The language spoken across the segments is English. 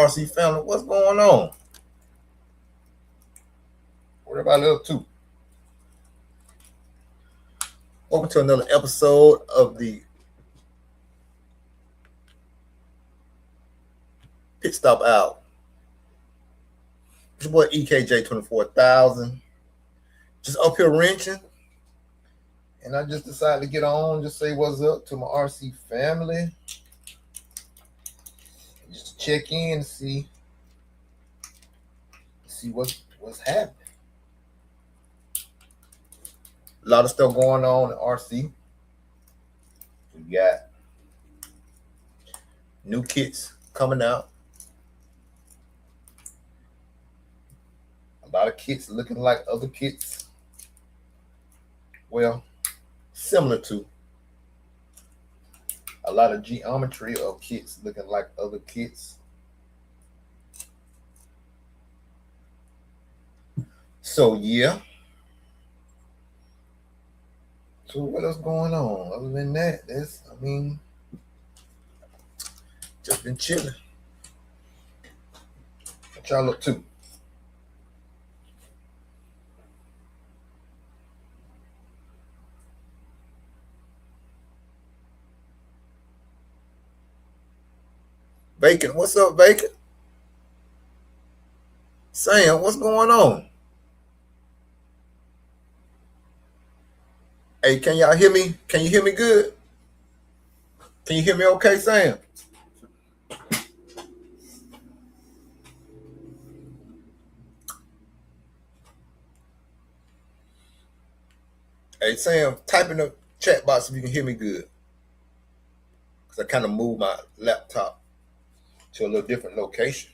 RC family? What's going on? What about little two? Welcome to another episode of the Pit Stop Out. It's your boy EKJ 24,000. Just up here wrenching. And I just decided to get on, just say what's up to my RC family. Just check in and see what's happening. A lot of stuff going on in RC. We got new kits coming out. A lot of kits looking like other kits. Well, similar to. A lot of geometry of kits looking like other kits. So yeah. So what else going on? Other than that, just been chilling. What y'all up to? Bacon, what's up, Bacon? Sam, what's going on? Hey, can y'all hear me? Can you hear me good? Can you hear me okay, Sam? Hey, Sam, type in the chat box if you can hear me good. Because I kind of moved my laptop to a little different location.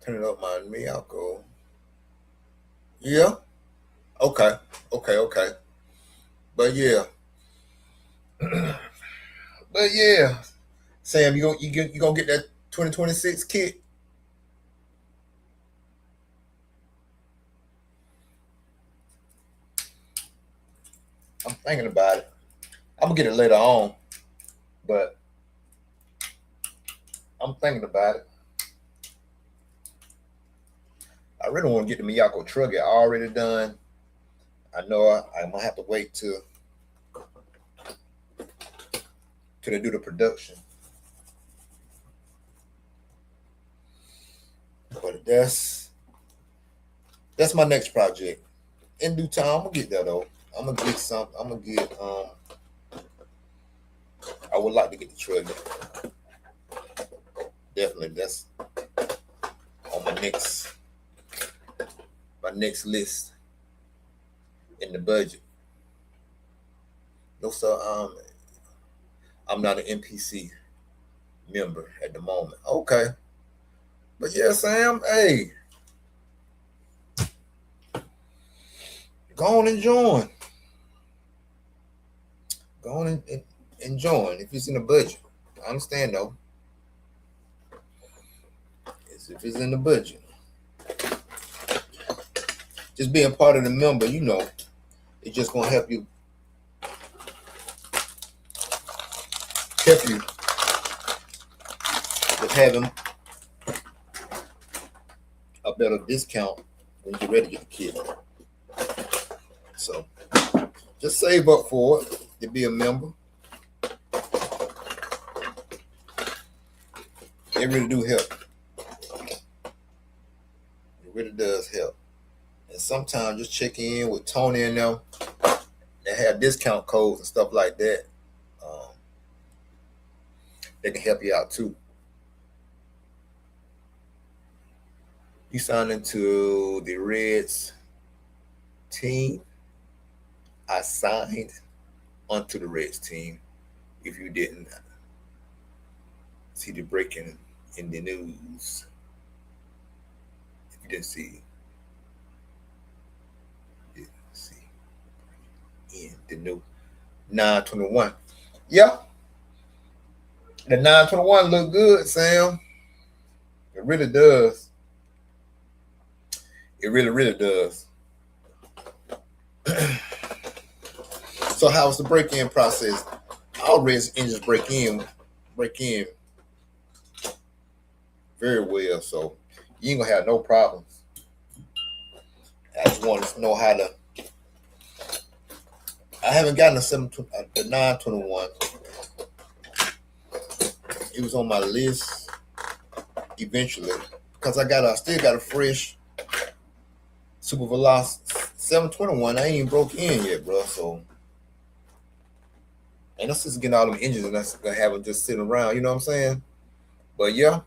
Turn it up my Miyako. Yeah? Okay. But yeah. Sam, you gonna get that 2026 kit? I'm thinking about it. I'm gonna get it later on, but I'm thinking about it. I really want to get the Miyako Trugger already done. I know I'm gonna have to wait till they do the production. But that's my next project. In due time, I'm gonna get that though. I'm gonna get some. I'm gonna get. I would like to get the Trugger. Definitely, that's on my next list in the budget. No, sir. I'm not an NPC member at the moment. Okay, but yeah, Sam. Hey, go on and join. Go on and join if it's in the budget. I understand though. If it's in the budget. Just being part of the member, it's just gonna help you with having a better discount when you're ready to get the kit. So just save up for it to be a member. It really do help. It really does help. And sometimes just check in with Tony and them. They have discount codes and stuff like that. They can help you out too. You signed into the Reds team. I signed onto the Reds team. If you didn't see the breaking in the news, if you didn't see in the new 921. Yeah. The 921 look good, Sam. It really does. It really, really does. So how was the break-in process? all race engines break in very well, so you ain't gonna have no problems. I just want to know how to. I haven't gotten the 921. It was on my list eventually because I still got a fresh Super Veloz 721. I ain't even broke in yet, bro. So ain't no sense getting all them engines and that's gonna have them just sitting around. You know what I'm saying? But yeah,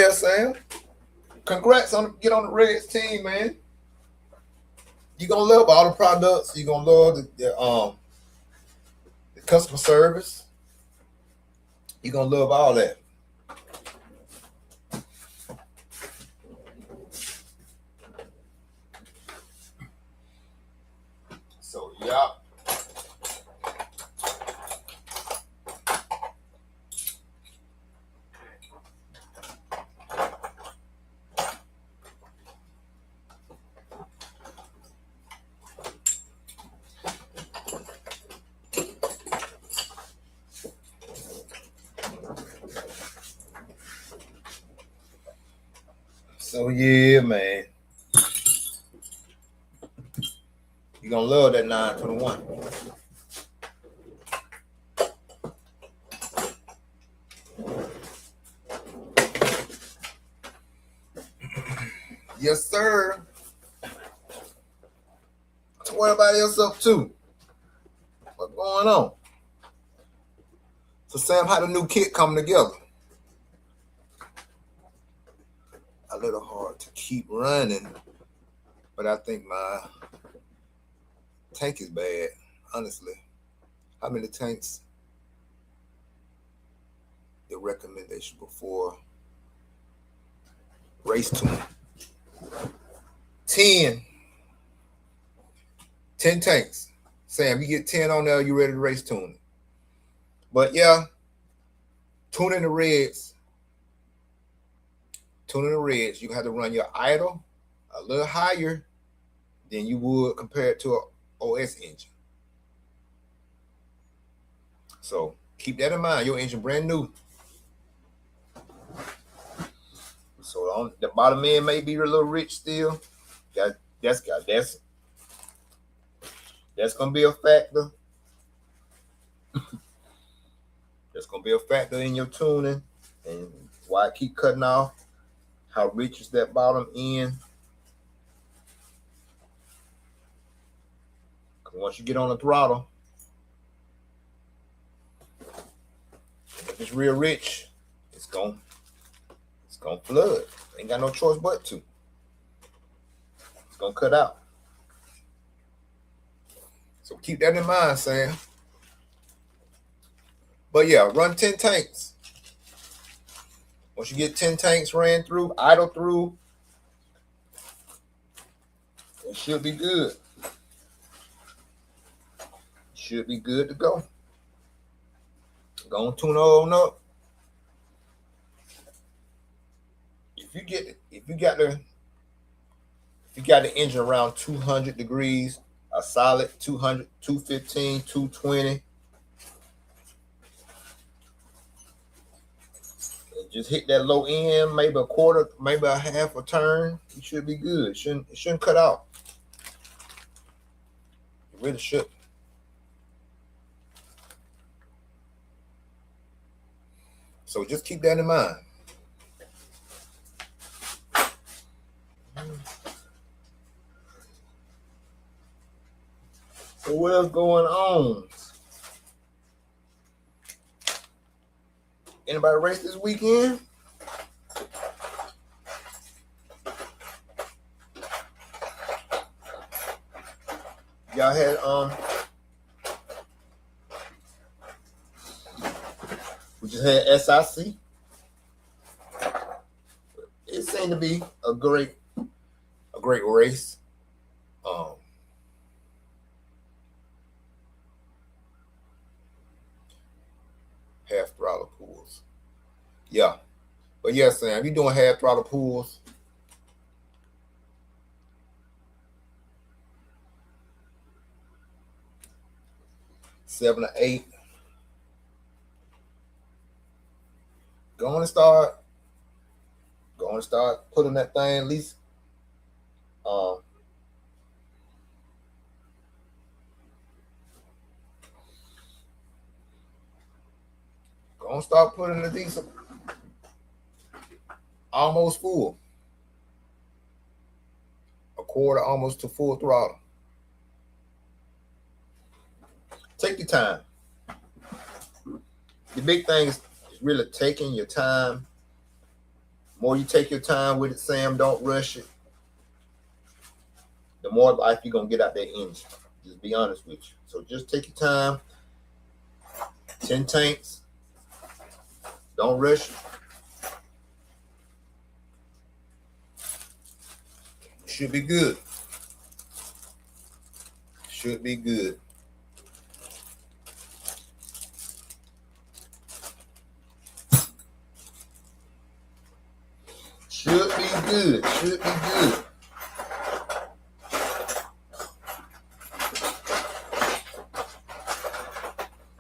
Sam. Congrats on get on the Reds team, man. You gonna love all the products. You gonna love the customer service. You gonna love all that. So yeah. So yeah, man. You gonna love that 921. Yes, sir. What everybody else up to? What's going on? So Sam, how the new kit coming together? A little hard to keep running, but I think my tank is bad, honestly. How many tanks? The recommendation before race tune. 10 tanks. Sam, you get 10 on there, you ready to race tune. But yeah, tuning the reds. Tuning the reds, you have to run your idle a little higher than you would compared to an OS engine. So keep that in mind. Your engine brand new. So on the bottom end may be a little rich still. That's gonna be a factor. That's gonna be a factor in your tuning and why I keep cutting off. How rich is that bottom end? Because once you get on the throttle, if it's real rich, it's gonna flood. Ain't got no choice but to. It's gonna cut out. So keep that in mind, Sam. But yeah, run 10 tanks. Once you get 10 tanks ran through, idle through, it should be good. Should be good to go. Go on, tune on up. If you got the engine around 200 degrees, a solid 200, 215, 220, just hit that low end, maybe a quarter, maybe a half a turn, you should be good. It shouldn't cut out. It really should. So just keep that in mind. So what else going on? Anybody race this weekend? Y'all had we just had SIC. It seemed to be a great race. Half throttle pulls. Yeah. But yeah, Sam, if you're doing half throttle pulls, seven to eight, Go on and start putting that thing at least. Go on and start putting at least almost full. A quarter almost to full throttle. Take your time. The big thing is really taking your time. The more you take your time with it, Sam, don't rush it. The more life you're going to get out that engine. Just be honest with you. So just take your time. 10 tanks. Don't rush it. Should be good. Should be good. Should be good. Should be good.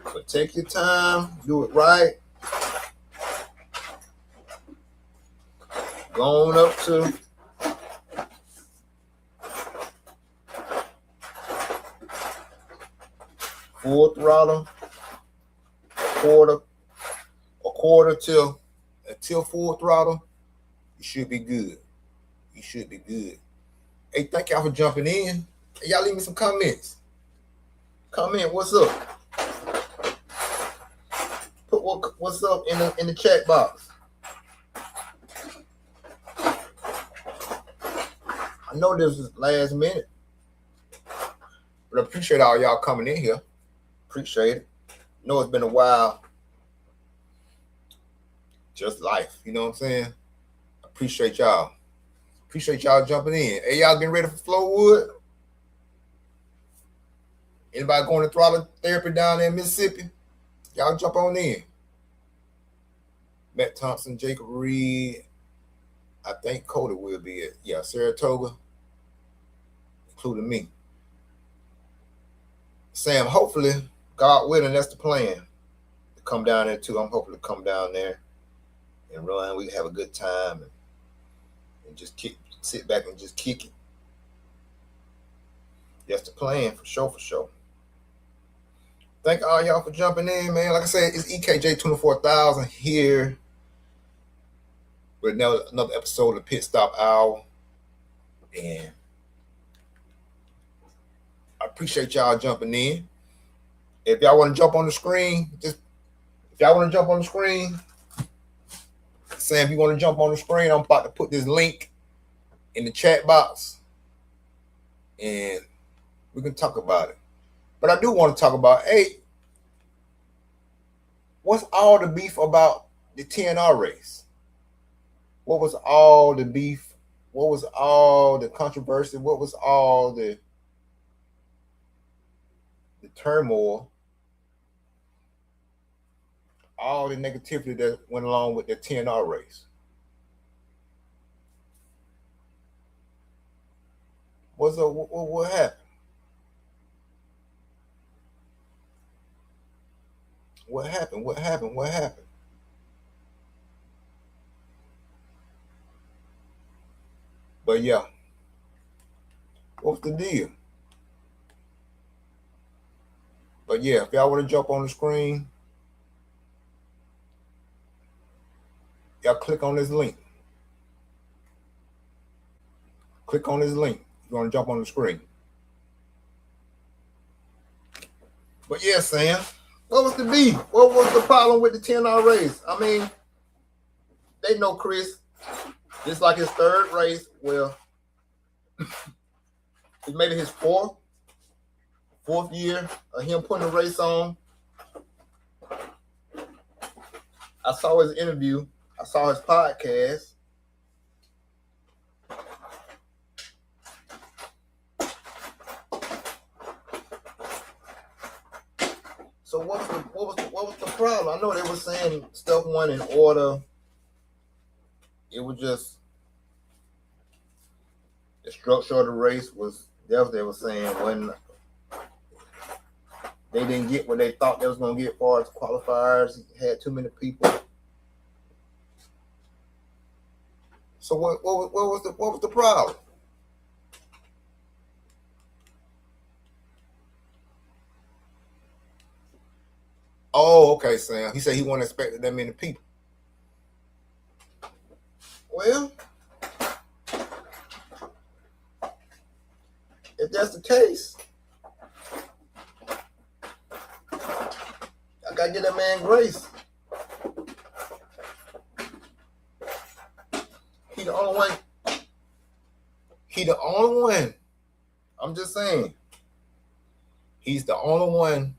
But take your time. Do it right. Go on up to full throttle. A quarter till full throttle. You should be good. You should be good. Hey, thank y'all for jumping in. Hey, y'all leave me some comments. Comment what's up. Put what's up in the chat box. I know this is last minute, but I appreciate all y'all coming in here. Appreciate it. I know it's been a while. Just life, you know what I'm saying? Appreciate y'all. Appreciate y'all jumping in. Hey, y'all getting ready for Flowwood? Anybody going to throttle therapy down there in Mississippi? Y'all jump on in. Matt Thompson, Jacob Reed. I think Cody will be it. Yeah, Saratoga, including me. Sam, hopefully, God willing, that's the plan. To come down there too. I'm hoping to come down there and run. We can have a good time and just sit back and just kick it. That's the plan for sure, for sure. Thank all y'all for jumping in, man. Like I said, it's EKJ 24,000 here with another episode of Pit Stop Hour. And I appreciate y'all jumping in. If y'all want to jump on the screen, Sam, if you want to jump on the screen, I'm about to put this link in the chat box and we can talk about it. But I do want to talk about, hey, what's all the beef about the TNR race? What was all the beef? What was all the controversy? What was all the turmoil? All the negativity that went along with the TNR race? What happened? What happened? But yeah, what's the deal? But yeah, if y'all want to jump on the screen, y'all click on this link. Click on this link. You want to jump on the screen. But yeah, Sam, what was the beef? What was the problem with the TNR race? I mean, they know Chris. This like his third race. Well, he made it his fourth year of him putting the race on. I saw his interview. I saw his podcast. So what was the problem? I know they were saying stuff went in order. It was just the structure of the race was. That's what they were saying when they didn't get what they thought they was gonna get as far as qualifiers. Had too many people. So what was the problem? Oh, okay, Sam. He said he wasn't expecting that many people. Well, if that's the case, I gotta give that man grace. He the only one. He the only one. I'm just saying. He's the only one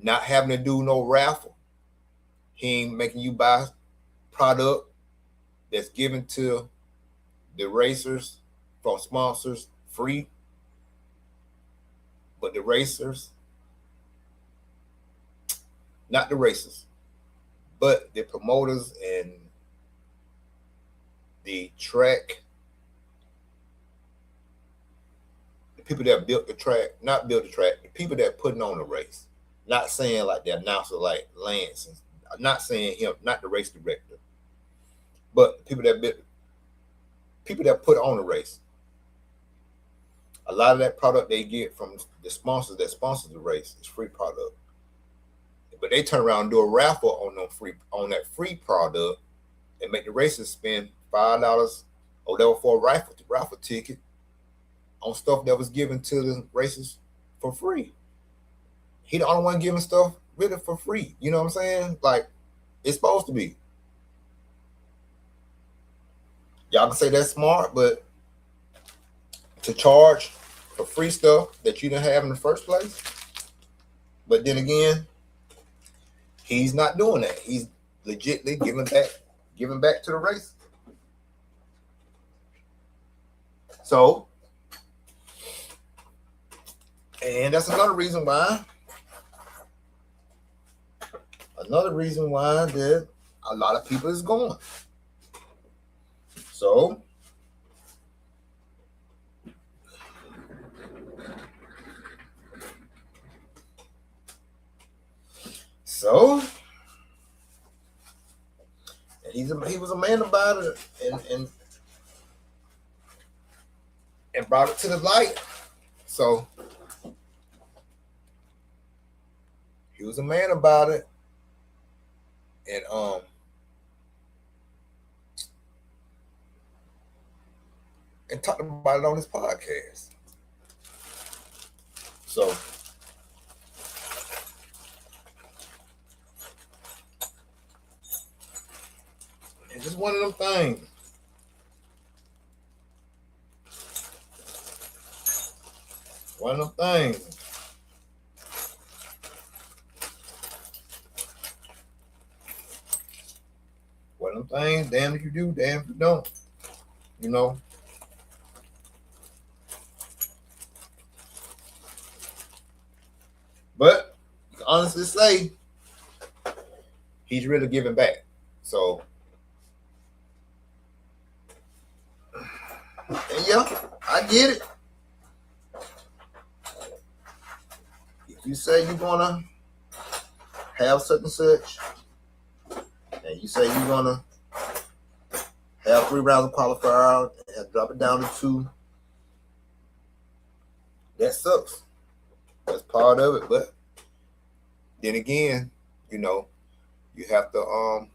not having to do no raffle. He ain't making you buy product that's given to the racers from sponsors free. But the racers, not the racers, but the promoters and the track, the people that built the track, not built the track, the people that putting on the race. Not saying like the announcer like Lance, I'm not saying him, not the race director, but people that put on the race. A lot of that product they get from the sponsors that sponsor the race is free product. But they turn around and do a raffle on that free product and make the racers spend $5 or whatever for a raffle ticket on stuff that was given to the racers for free. He the only one giving stuff really for free. You know what I'm saying? Like it's supposed to be. Y'all can say that's smart, but to charge for free stuff that you didn't have in the first place. But then again, he's not doing that. He's legitimately giving back to the race. So, and that's another reason why that a lot of people is going. So and he was a man about it and brought it to the light. So he was a man about it, and talked about it on his podcast. So it's just one of them things. One of them things. One of them things, damn if you do, damn if you don't. You know. But you can honestly say he's really giving back. So and yeah, I get it. If you say you're gonna have such and such, and you say you're gonna have 3 rounds of qualifier and drop it down to 2, that sucks. That's part of it. But then again, you know, you have to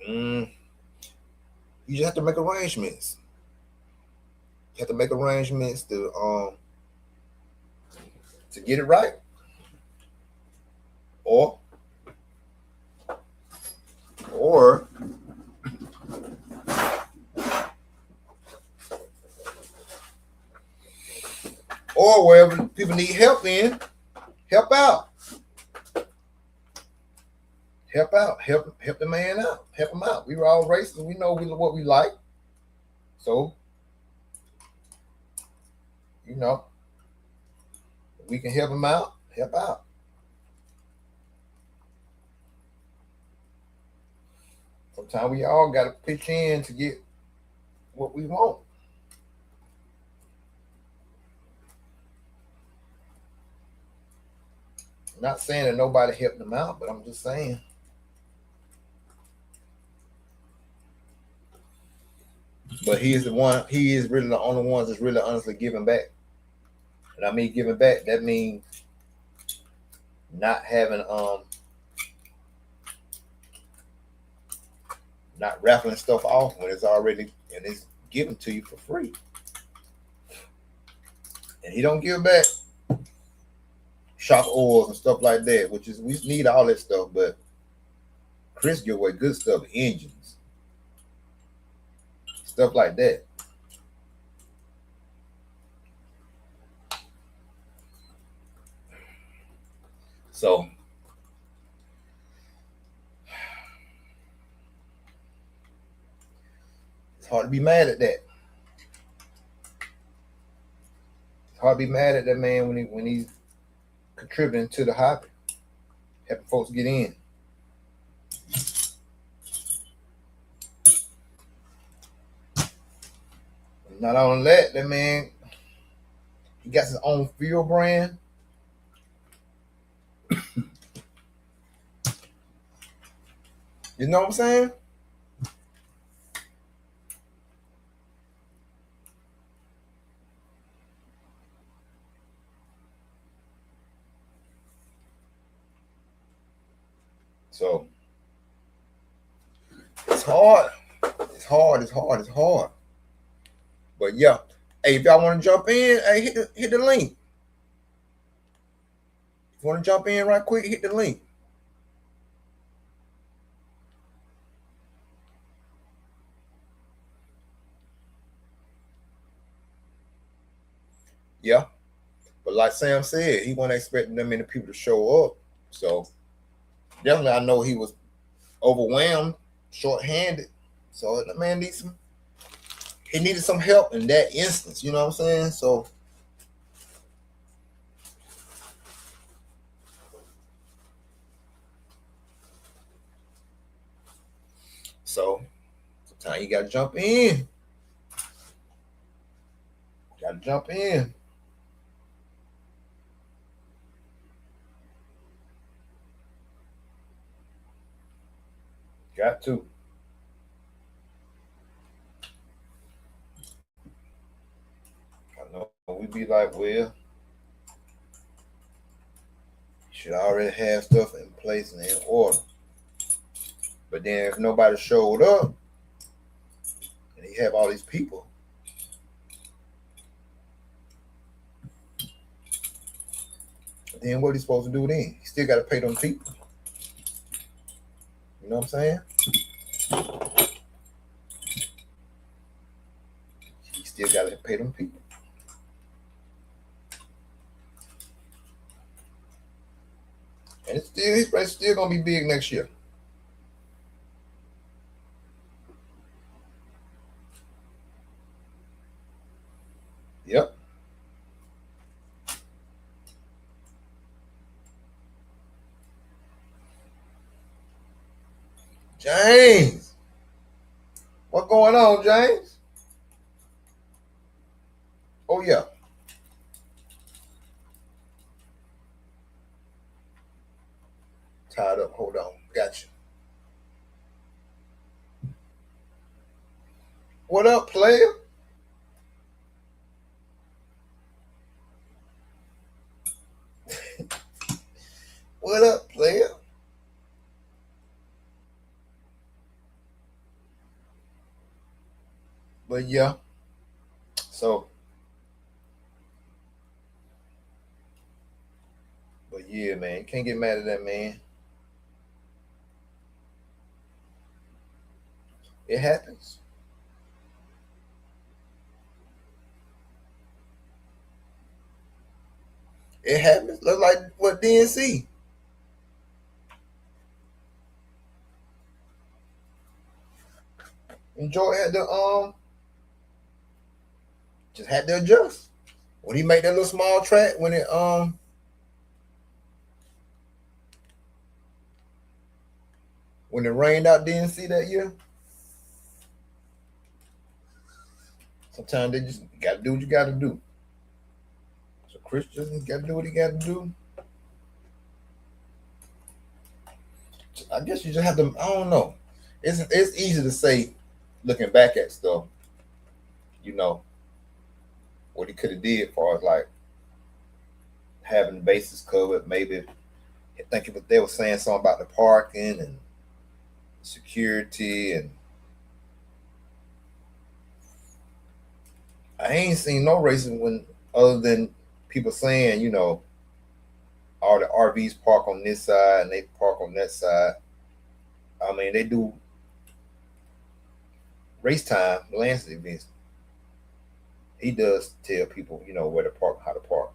you just have to make arrangements. You have to make arrangements to get it right. Or wherever people need help in, help out. Help the man out. Help him out. We were all racist. We know what we like. So, you know, we can help him out. Help out. Sometimes we all got to pitch in to get what we want. Not saying that nobody helped him out, but I'm just saying. But he is the one. He is really the only ones that's really honestly giving back. And I mean giving back. That means not having not raffling stuff off when it's already and it's given to you for free. And he don't give back shock oils and stuff like that, which is we need all that stuff, but Chris give away good stuff, engines, stuff like that. So it's hard to be mad at that. It's hard to be mad at that man when he's contributing to the hobby, helping folks get in. Not only that man, he got his own field brand. You know what I'm saying? So it's hard. It's hard. But yeah. Hey, if y'all want to jump in, hey, hit the link. If you want to jump in right quick, hit the link. Yeah. But like Sam said, he wasn't expecting that many people to show up. So definitely I know he was overwhelmed, short-handed. So the man he needed some help in that instance, you know what I'm saying? So sometimes you gotta jump in. Gotta jump in. Got to. I know we be like, well, should already have stuff in place and in order. But then if nobody showed up and you have all these people, then what are you supposed to do then? You still got to pay them people. You know what I'm saying? You still got to pay them people. And it's still going to be big next year. Yep. James. What's going on, James? Oh, yeah. Tied up. Hold on. Gotcha. What up, player? What up, player? But yeah. So. But yeah, man. You can't get mad at that, man. It happens. It happens. Look like what DNC. Enjoy had to just had to adjust. When he made that little small track when it rained out DNC that year. Sometimes they just gotta do what you gotta do. So Chris just gotta do what he gotta do. I guess you just have to. I don't know. It's easy to say, looking back at stuff. You know what he could have did, as far as like having the bases covered. Maybe I think they were saying something about the parking and security, and I ain't seen no racing when other than people saying, all the RVs park on this side and they park on that side. I mean, they do race time, Lance events. He does tell people, where to park, how to park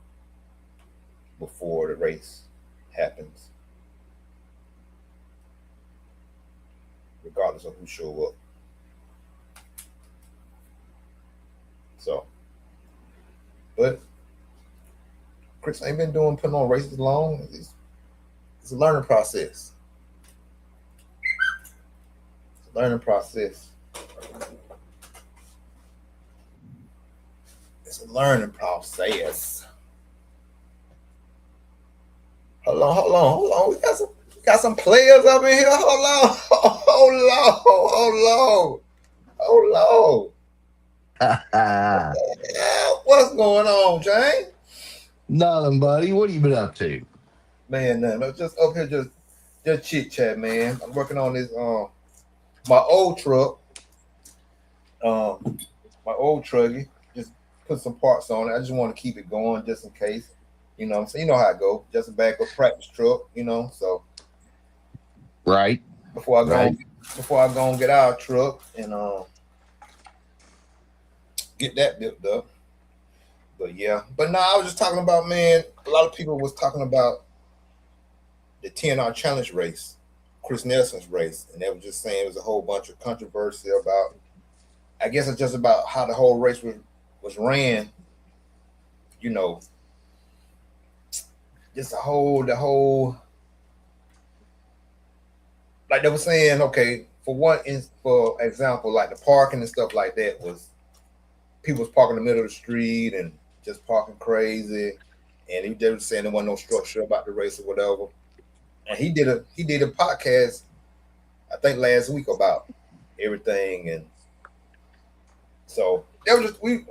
before the race happens, regardless of who show up. So, but Chris ain't been putting on races long. It's a learning process. It's a learning process. It's a learning process. Hold on. We got some players up in here. Hold on. What's going on, James? Nothing, buddy. What have you been up to? Man, nothing. I'm just up here just chit chat, man. I'm working on this my old truck. My old truggy. Just put some parts on it. I just want to keep it going just in case. You know what I'm saying? You know how it go. Just a backup practice truck, so Right. before I go Right. before I go and get our truck and get that built up. But yeah. But no, I was just talking about, man, a lot of people was talking about the TNR challenge race, Chris Nelson's race, and they were just saying it was a whole bunch of controversy about, I guess it's just about how the whole race was ran, you know, just the whole like they were saying, okay, for example, like the parking and stuff like that was people was parking in the middle of the street and just parking crazy, and they were saying there wasn't no structure about the race or whatever. And he did a podcast, I think last week, about everything, and so that was just we.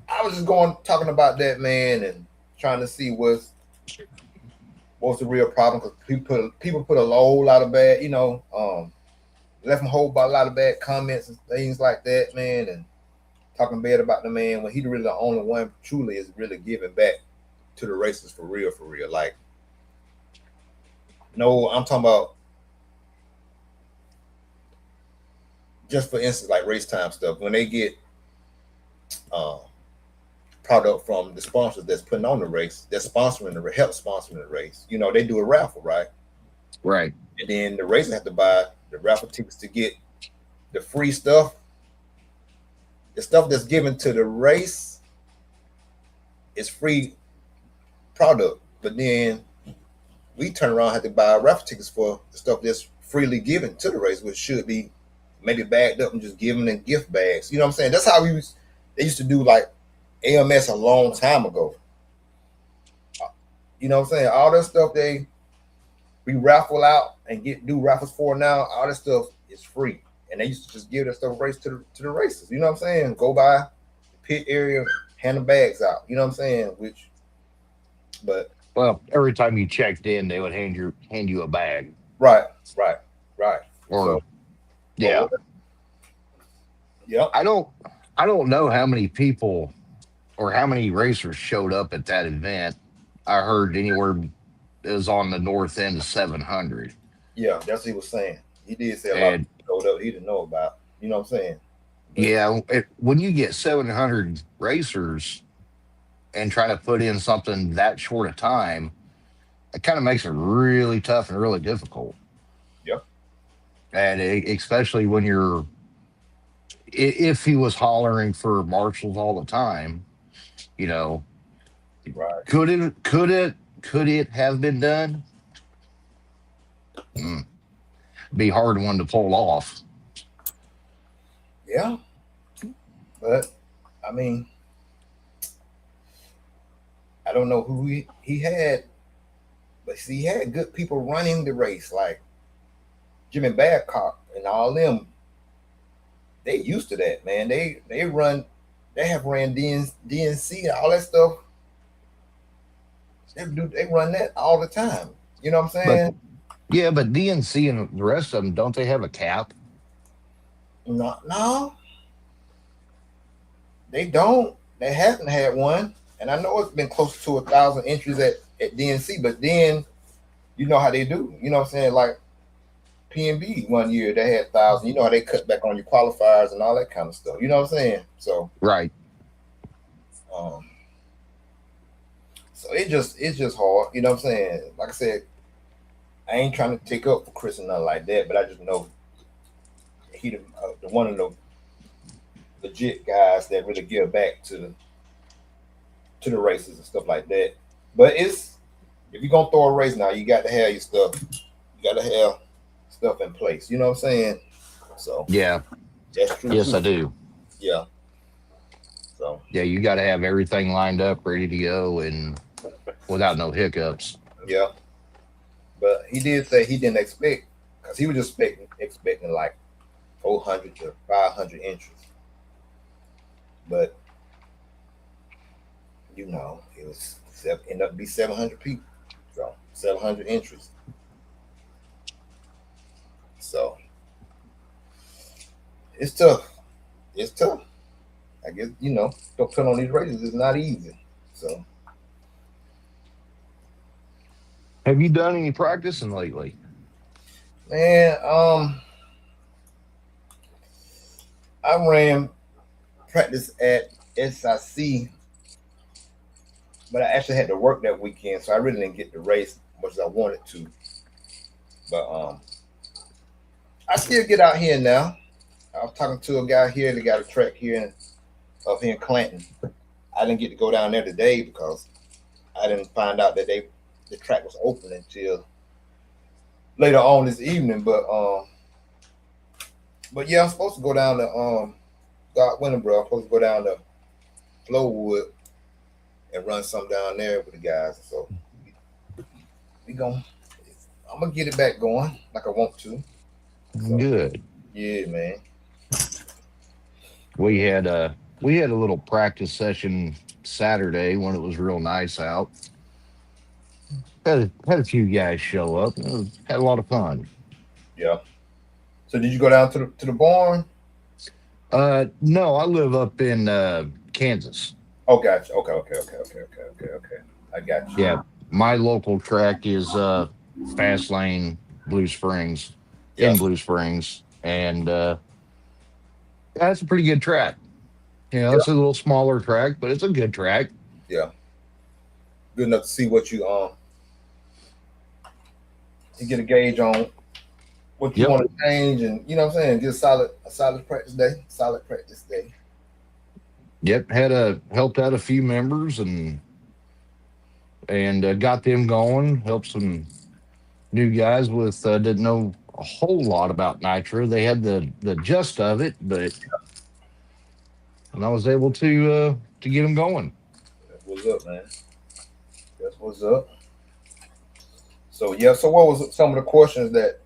I was just going talking about that, man, and trying to see what's the real problem, because people put a whole lot of bad, left him hold by a lot of bad comments and things like that, man, and talking bad about the man when he really the only one truly is really giving back to the racers for real, for real. Like, no, I'm talking about just for instance, like race time stuff. When they get uh, product from the sponsors that's putting on the race, that's sponsoring help sponsoring the race. They do a raffle, right? Right. And then the racers have to buy the raffle tickets to get the free stuff. The stuff that's given to the race is free product, but then we turn around and have to buy raffle tickets for the stuff that's freely given to the race, which should be maybe bagged up and just given in gift bags. You know what I'm saying? That's how they used to do like AMS a long time ago. You know what I'm saying? All that stuff we raffle out and do raffles for now, all that stuff is free. And they used to just give that stuff race to the racers. You know what I'm saying? Go by the pit area, hand the bags out. You know what I'm saying? But Well, every time you checked in, they would hand you a bag. right. So, Or oh, yeah. yep. I don't know how many people or how many racers showed up at that event. I heard anywhere it was on the north end of 700. Yeah, that's what he was saying. He did say a lot of And people showed up he didn't know about. You know what I'm saying? But yeah, when you get 700 racers and try to put in something that short a time, it kind of makes it really tough and really difficult. yep, And especially when if he was hollering for marshals all the time, you know, right. could it have been done? Mm, be a hard one to pull off. Yeah. But I mean, I don't know who he had, but see, he had good people running the race. Like, Jimmy Babcock and all them, they used to that, man. They have ran DNC and all that stuff. They run that all the time. You know what I'm But saying? yeah, but DNC and the rest of them, don't they have a cap? No, no, they don't. They haven't had one, and I know it's been close to 1,000 entries at DNC. But then you know how they do. You know what I'm saying? Like PNB one year they had 1,000. You know how they cut back on your qualifiers and all that kind of stuff. You know what I'm saying? Right. Um, so it's just hard. You know what I'm saying? Like I said, I ain't trying to take up for Chris and nothing like that, but I just know he the one of the legit guys that really give back to the races and stuff like that. But it's if you're gonna throw a race now, you got to have your stuff. You got to have stuff in place. You know what I'm saying? So Yeah. that's true. Yes, too. I do. Yeah. So Yeah, you got to have everything lined up, ready to go, and without no hiccups. yeah. But he did say he didn't expect because he was just expecting like 400 to 500 entries. But you know, it was ended up to be 700 people. So 700 entries. So it's tough. It's tough. I guess don't put on these races is not easy. So Have you done any practicing lately? man, I ran practice at SIC, but I actually had to work that weekend, so I really didn't get to race as much as I wanted to. But I still get out here now. I was talking to a guy here that got a track up here in Clanton. I didn't get to go down there today because I didn't find out that the track was open until later on this evening. But yeah, I'm supposed to go down to God willing, bro. I'm supposed to go down to Flowwood and run some down there with the guys. So we going I'm gonna get it back going like I want to. So, Good. yeah, man. We had a little practice session Saturday when it was real nice out. Had a few guys show up. Had a lot of fun. Yeah. So did you go down to the barn? No, I live up in Kansas. Oh, gotcha. Okay. I got you. Yeah, my local track is Fast Lane Blue Springs Yeah. in Blue Springs, and that's a pretty good track. You know, Yeah. it's a little smaller track, but it's a good track. Yeah. Good enough to see what you get a gauge on what you Yep. want to change, and you know what I'm saying. Get a solid practice day. Solid practice day. Yep, helped out a few members and got them going. Helped some new guys with didn't know a whole lot about nitro. They had the gist of it, but and I was able to get them going. That's what's up, man. That's what's up. So yeah. So what was some of the questions that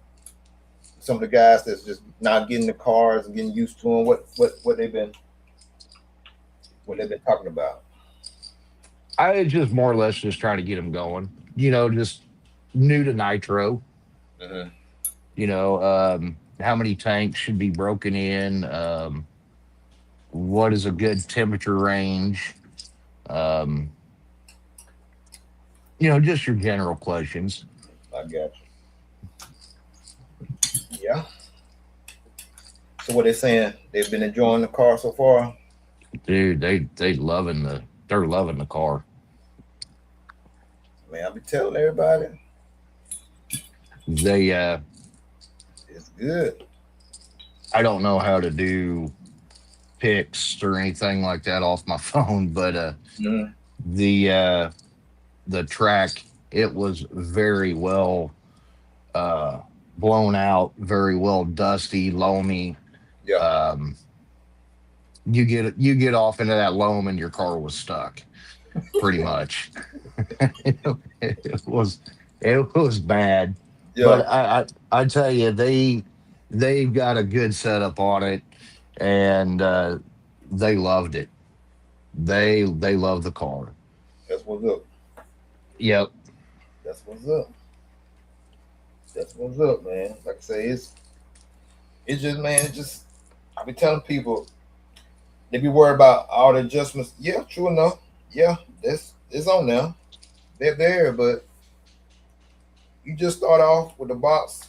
some of the guys that's just not getting the cars and getting used to them? What they've been talking about? I just more or less just trying to get them going. You know, just new to nitro. Mm-hmm. You know, how many tanks should be broken in? What is a good temperature range? Um, you know, just your general questions. I got you. Yeah. So what they saying? They've been enjoying the car so far. Dude, they're loving the car. Man, I be telling everybody They it's good. I don't know how to do pics or anything like that off my phone, but Mm-hmm. the track, it was very well uh blown out, very well dusty, loamy. Yeah. You get off into that loam and your car was stuck, pretty much. it was it was bad. Yeah, But I tell you, they've got a good setup on it, and they loved it. They love the car. that's what's up. Yep. That's what's up. That's what's up, man. Like I say, it's just man, it's just I be telling people they be worried about all the adjustments. Yeah, true enough. Yeah, that's it's on now. They're there, but you just start off with the box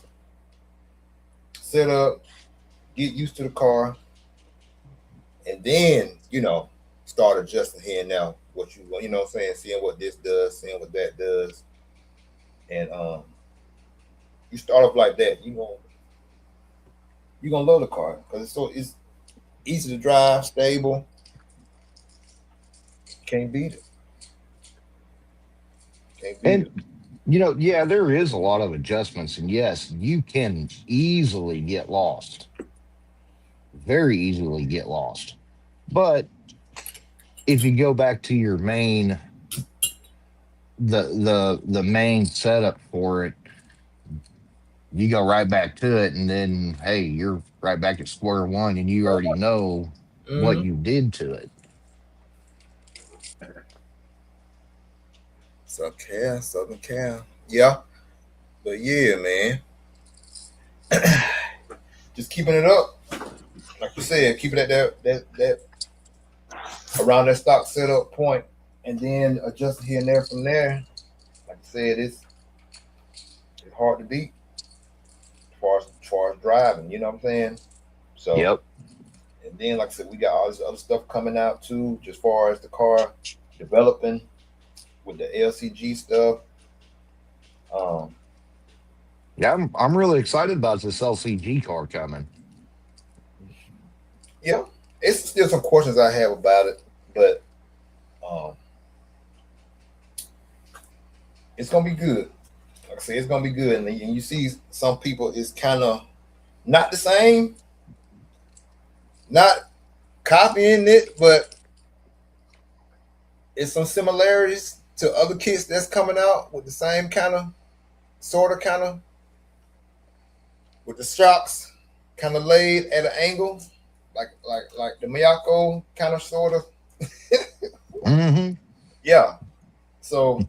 set up, get used to the car, and then start adjusting here and now what you know what I'm saying, seeing what this does, seeing what that does, and you start off like that. You gonna love the car because it's easy to drive, stable. Can't beat it. Can't beat And it. yeah, there is a lot of adjustments, and yes, you can easily get lost, very easily get lost. But if you go back to your main the main setup for it, you go right back to it, and then hey, you're right back at square one, and you already know what Mm-hmm. you did to it. Southern Cal. Yeah, but yeah, man, just keeping it up. Like you said, keep it at that around that stock setup point, and then adjust here and there from there. Like I said, it's hard to beat as far as driving. You know what I'm saying? So, Yep. and then like I said, we got all this other stuff coming out too, just far as the car developing with the LCG stuff. Um, Yeah, I'm really excited about this LCG car coming. yeah, it's still some questions I have about it, but um, it's gonna be good. Like I said, it's gonna be good, and you see some people is kind of not the same, not copying it, but it's some similarities to other kits that's coming out with the same kind of, sort of, kind of, with the shocks kind of laid at an angle, like the Miyako kind of, sort of. Hmm. Yeah. So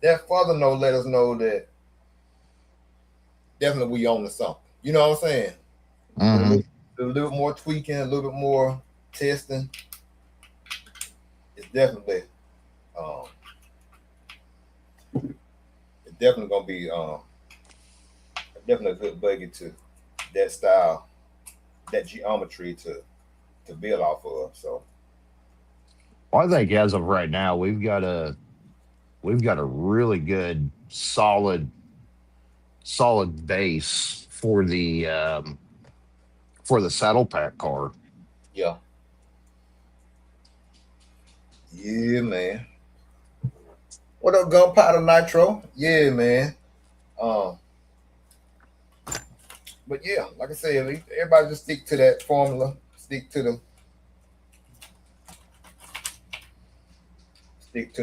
that further note let us know that definitely we own to something. You know what I'm saying? With Hmm. a little more tweaking, a little bit more testing, it's definitely um, it's definitely gonna be definitely a good buggy to that style, that geometry to build off of. So Well, I think as of right now, we've got a really good solid base for the saddle pack car. yeah, yeah, man. What up, Gunpowder Nitro? Yeah, man. Um, but yeah, like I said, everybody just stick to that formula. Stick to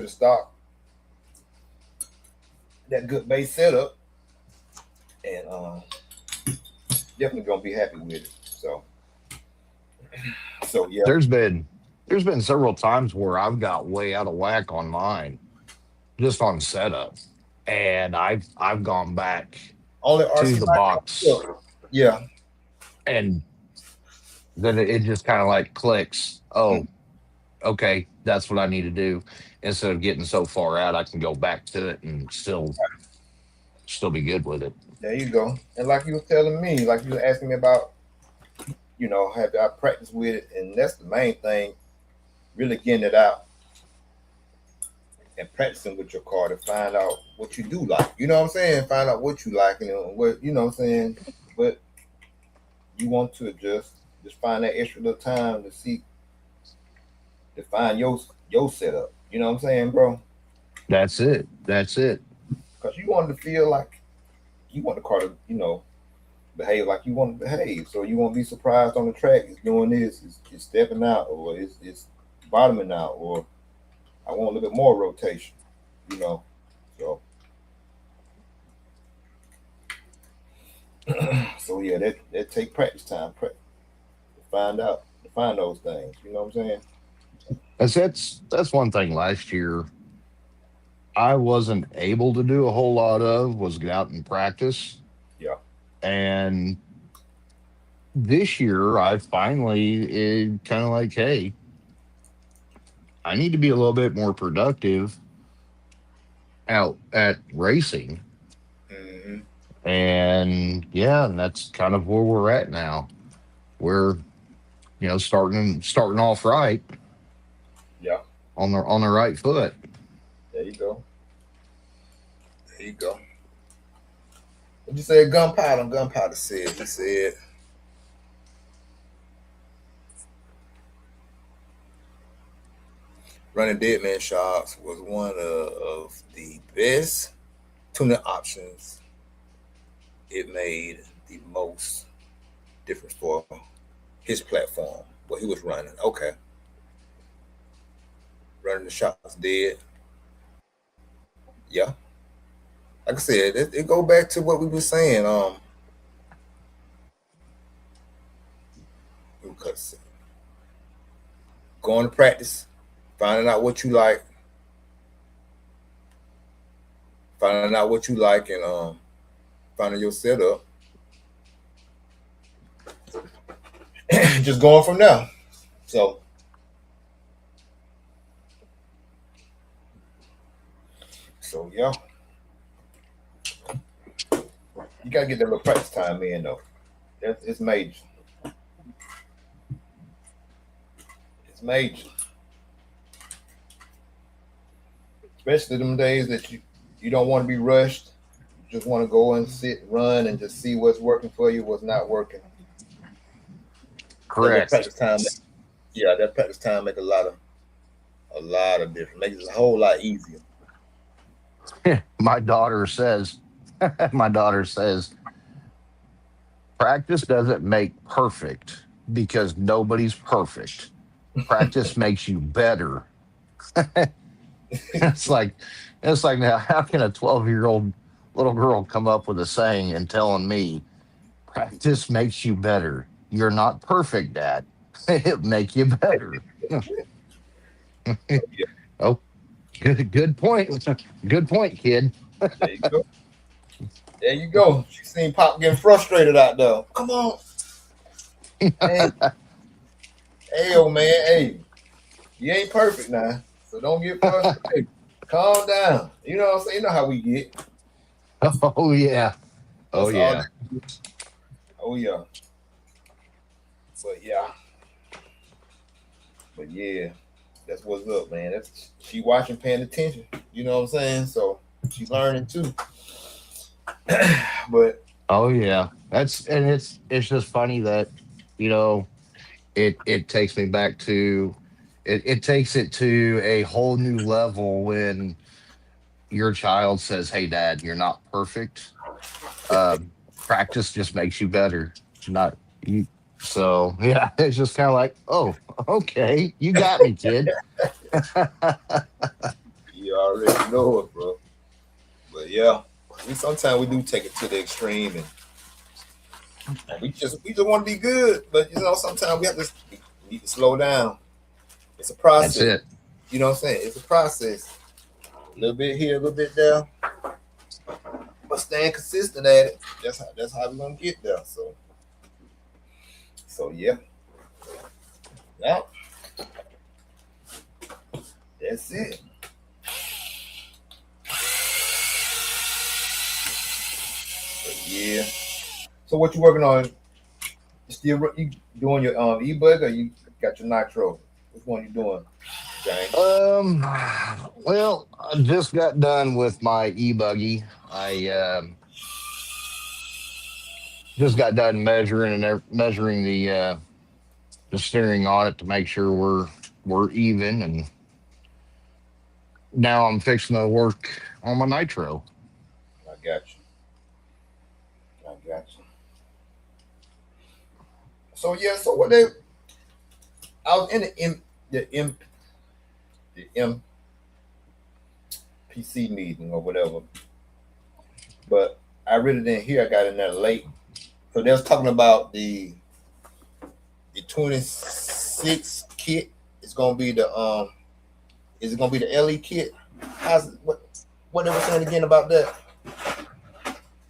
the stock. That good base setup, and definitely gonna be happy with it. So yeah. There's been there's been several times where I've got way out of whack on mine just on setup, and I've gone back Only to RC the box, Nitro. Yeah. and then it just kind of like clicks. Oh, okay, that's what I need to do. Instead of getting so far out, I can go back to it and still be good with it. There you go. And like you were telling me, like you were asking me about, have I practiced with it, and that's the main thing. Really getting it out and practicing with your car to find out what you do like. You know what I'm saying? Find out what you like and what you know what I'm saying. But you want to just find that extra little time to find your setup. You know what I'm saying, bro? That's it. That's it. Because you want to feel like you want the car to behave like you want to behave. So you won't be surprised on the track. It's doing this. It's stepping out, or it's bottoming out, or I want a little bit more rotation. You know. So So yeah, that take practice time to find those things. You know what I'm saying? That's one thing last year I wasn't able to do a whole lot of was get out and practice. Yeah. And this year I finally kind of like, hey, I need to be a little bit more productive out at racing. Hmm. And yeah, and that's kind of where we're at now. We're, starting off right Yeah. on the right foot. There you go. There you go. What you say, Gunpowder? Gunpowder said. He said, running Deadman shops was one of the best tuning options. It made the most difference for his platform, what he was running. Okay, running the shops dead. Yeah, like I said, it go back to what we were saying. Because going to practice, finding out what you like, and finding your setup, just going from there. So, yeah, you gotta get that little practice time in though. It's major. It's major, especially them days that you don't want to be rushed. You just want to go and sit, run, and just see what's working for you, what's not working. That little Correct. practice time, yeah, that practice time make a lot of difference. Makes it a whole lot easier. my daughter says, my daughter says, practice doesn't make perfect because nobody's perfect. Practice makes you better. it's like, it's like now, how can a 12-year-old little girl come up with a saying and telling me practice makes you better? You're not perfect, Dad. It make you better. Yeah, Oh, good point. Good point, kid. there you go. There you go. She seen Pop getting frustrated out there. Come on, hey, hey, old man, hey, you ain't perfect now, so don't get frustrated. Calm down. You know what I'm saying? You know how we get. Oh yeah. Oh That's all. yeah. Oh yeah. But yeah. But yeah. That's what's up, man. That's she watching, paying attention. You know what I'm saying? So she's learning too. But Oh yeah. It's just funny that, you know, it takes me back to it takes it to a whole new level when your child says, "Hey dad, you're not perfect. Practice just makes you better. Not you." So, yeah, it's just kind of like, "Oh, okay. You got me, kid." you already know it, bro. But yeah, we sometimes we do take it to the extreme, and we just want to be good. But you know, sometimes we need to slow down. It's a That's process. it. You know what I'm saying? It's a process. A little bit here, a little bit there, but staying consistent at it. That's how we're gonna get there. So yeah, yeah, that's it. But yeah. So what you working on? You doing your e-bug or you got your nitro? Which one you doing, James? Um, well, I just got done with my e-buggy. I just got done measuring and measuring the steering on it to make sure we're even, and now I'm fixing to work on my nitro. I got you. I got you. So yeah, so what they I was in the MPC meeting or whatever, but I really didn't hear. I got in there late, So they was talking about the 26 kit. It's gonna be the is it gonna be the LE kit? What they were saying again about that?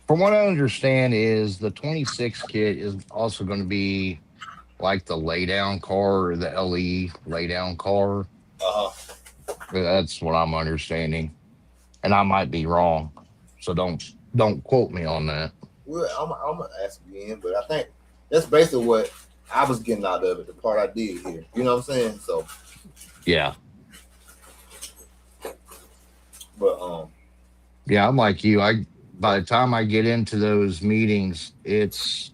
From what I understand, is the 26 kit is also going to be like the laydown car or the LE laydown car. Uh-huh. That's what I'm understanding, and I might be wrong. So don't quote me on that. Well, I'm gonna ask again, but I think that's basically what I was getting out of it, the part I did here. You know what I'm saying? So, Yeah, but yeah, I'm like you. I by the time I get into those meetings, it's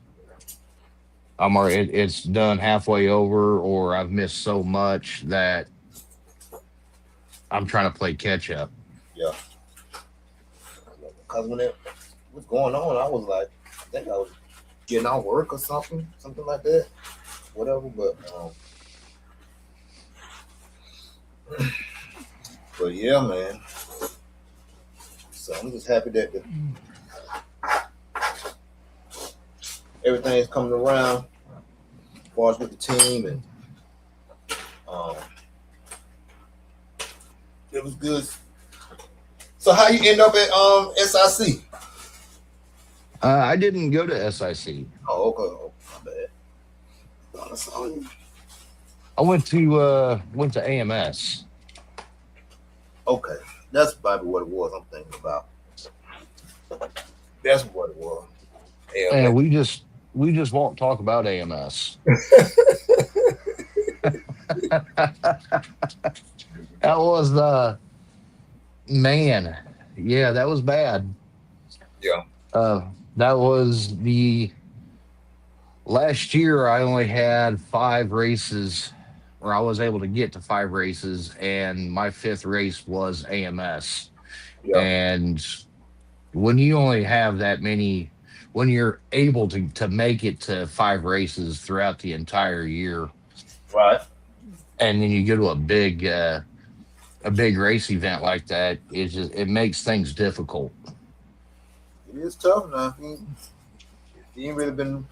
done halfway over, or I've missed so much that I'm trying to play catch up. yeah, because when it was going on, I was like, I think I was getting out work or something like that, whatever. But yeah, man. So I'm just happy that everything is coming around as far as with the team, and um, it was good. So how you end up at SIC? I didn't go to SIC. Oh, okay. Oh, my bad. Thought I saw you. I went to AMS. Okay, that's probably what it was. I'm thinking about. That's what it was. Yeah. And we just won't talk about AMS. That was the man. Yeah, that was bad. Yeah. That was the last year. I only had 5 races, or I was able to get to 5 races, and my 5th race was AMS. Yeah. And when you only have that many, when you're able to make it to 5 races throughout the entire year, Right. and then you go to a big race event like that, it makes things difficult. It is tough now. If you ain't really been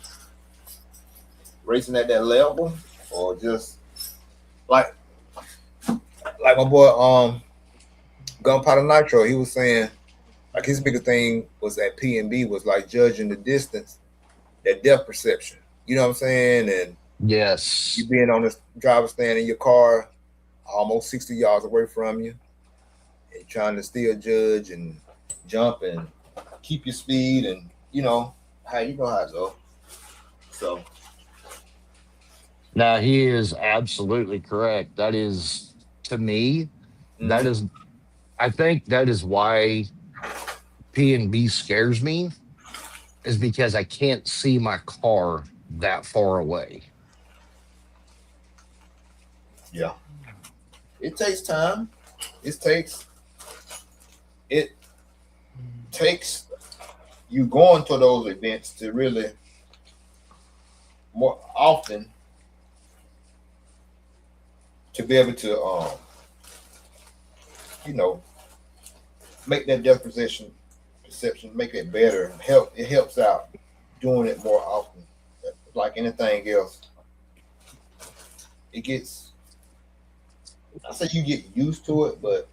racing at that level, or just like my boy Gunpowder Nitro, he was saying like his biggest thing was at PNB was like judging the distance, that depth perception. You know what I'm saying? And Yes. you being on this driver's stand in your car, almost 60 yards away from you, and trying to still judge and jump and keep your speed, and you know how it go. So Now he is absolutely correct. That is, to me, that mhm. is, I think that is why P&B scares me, is because I can't see my car that far away. Yeah, it takes time. It takes it takes you going to those events to really more often to be able to you know make that depth perception, make it better, and it helps out doing it more often. Like anything else, it gets, I say you get used to it, but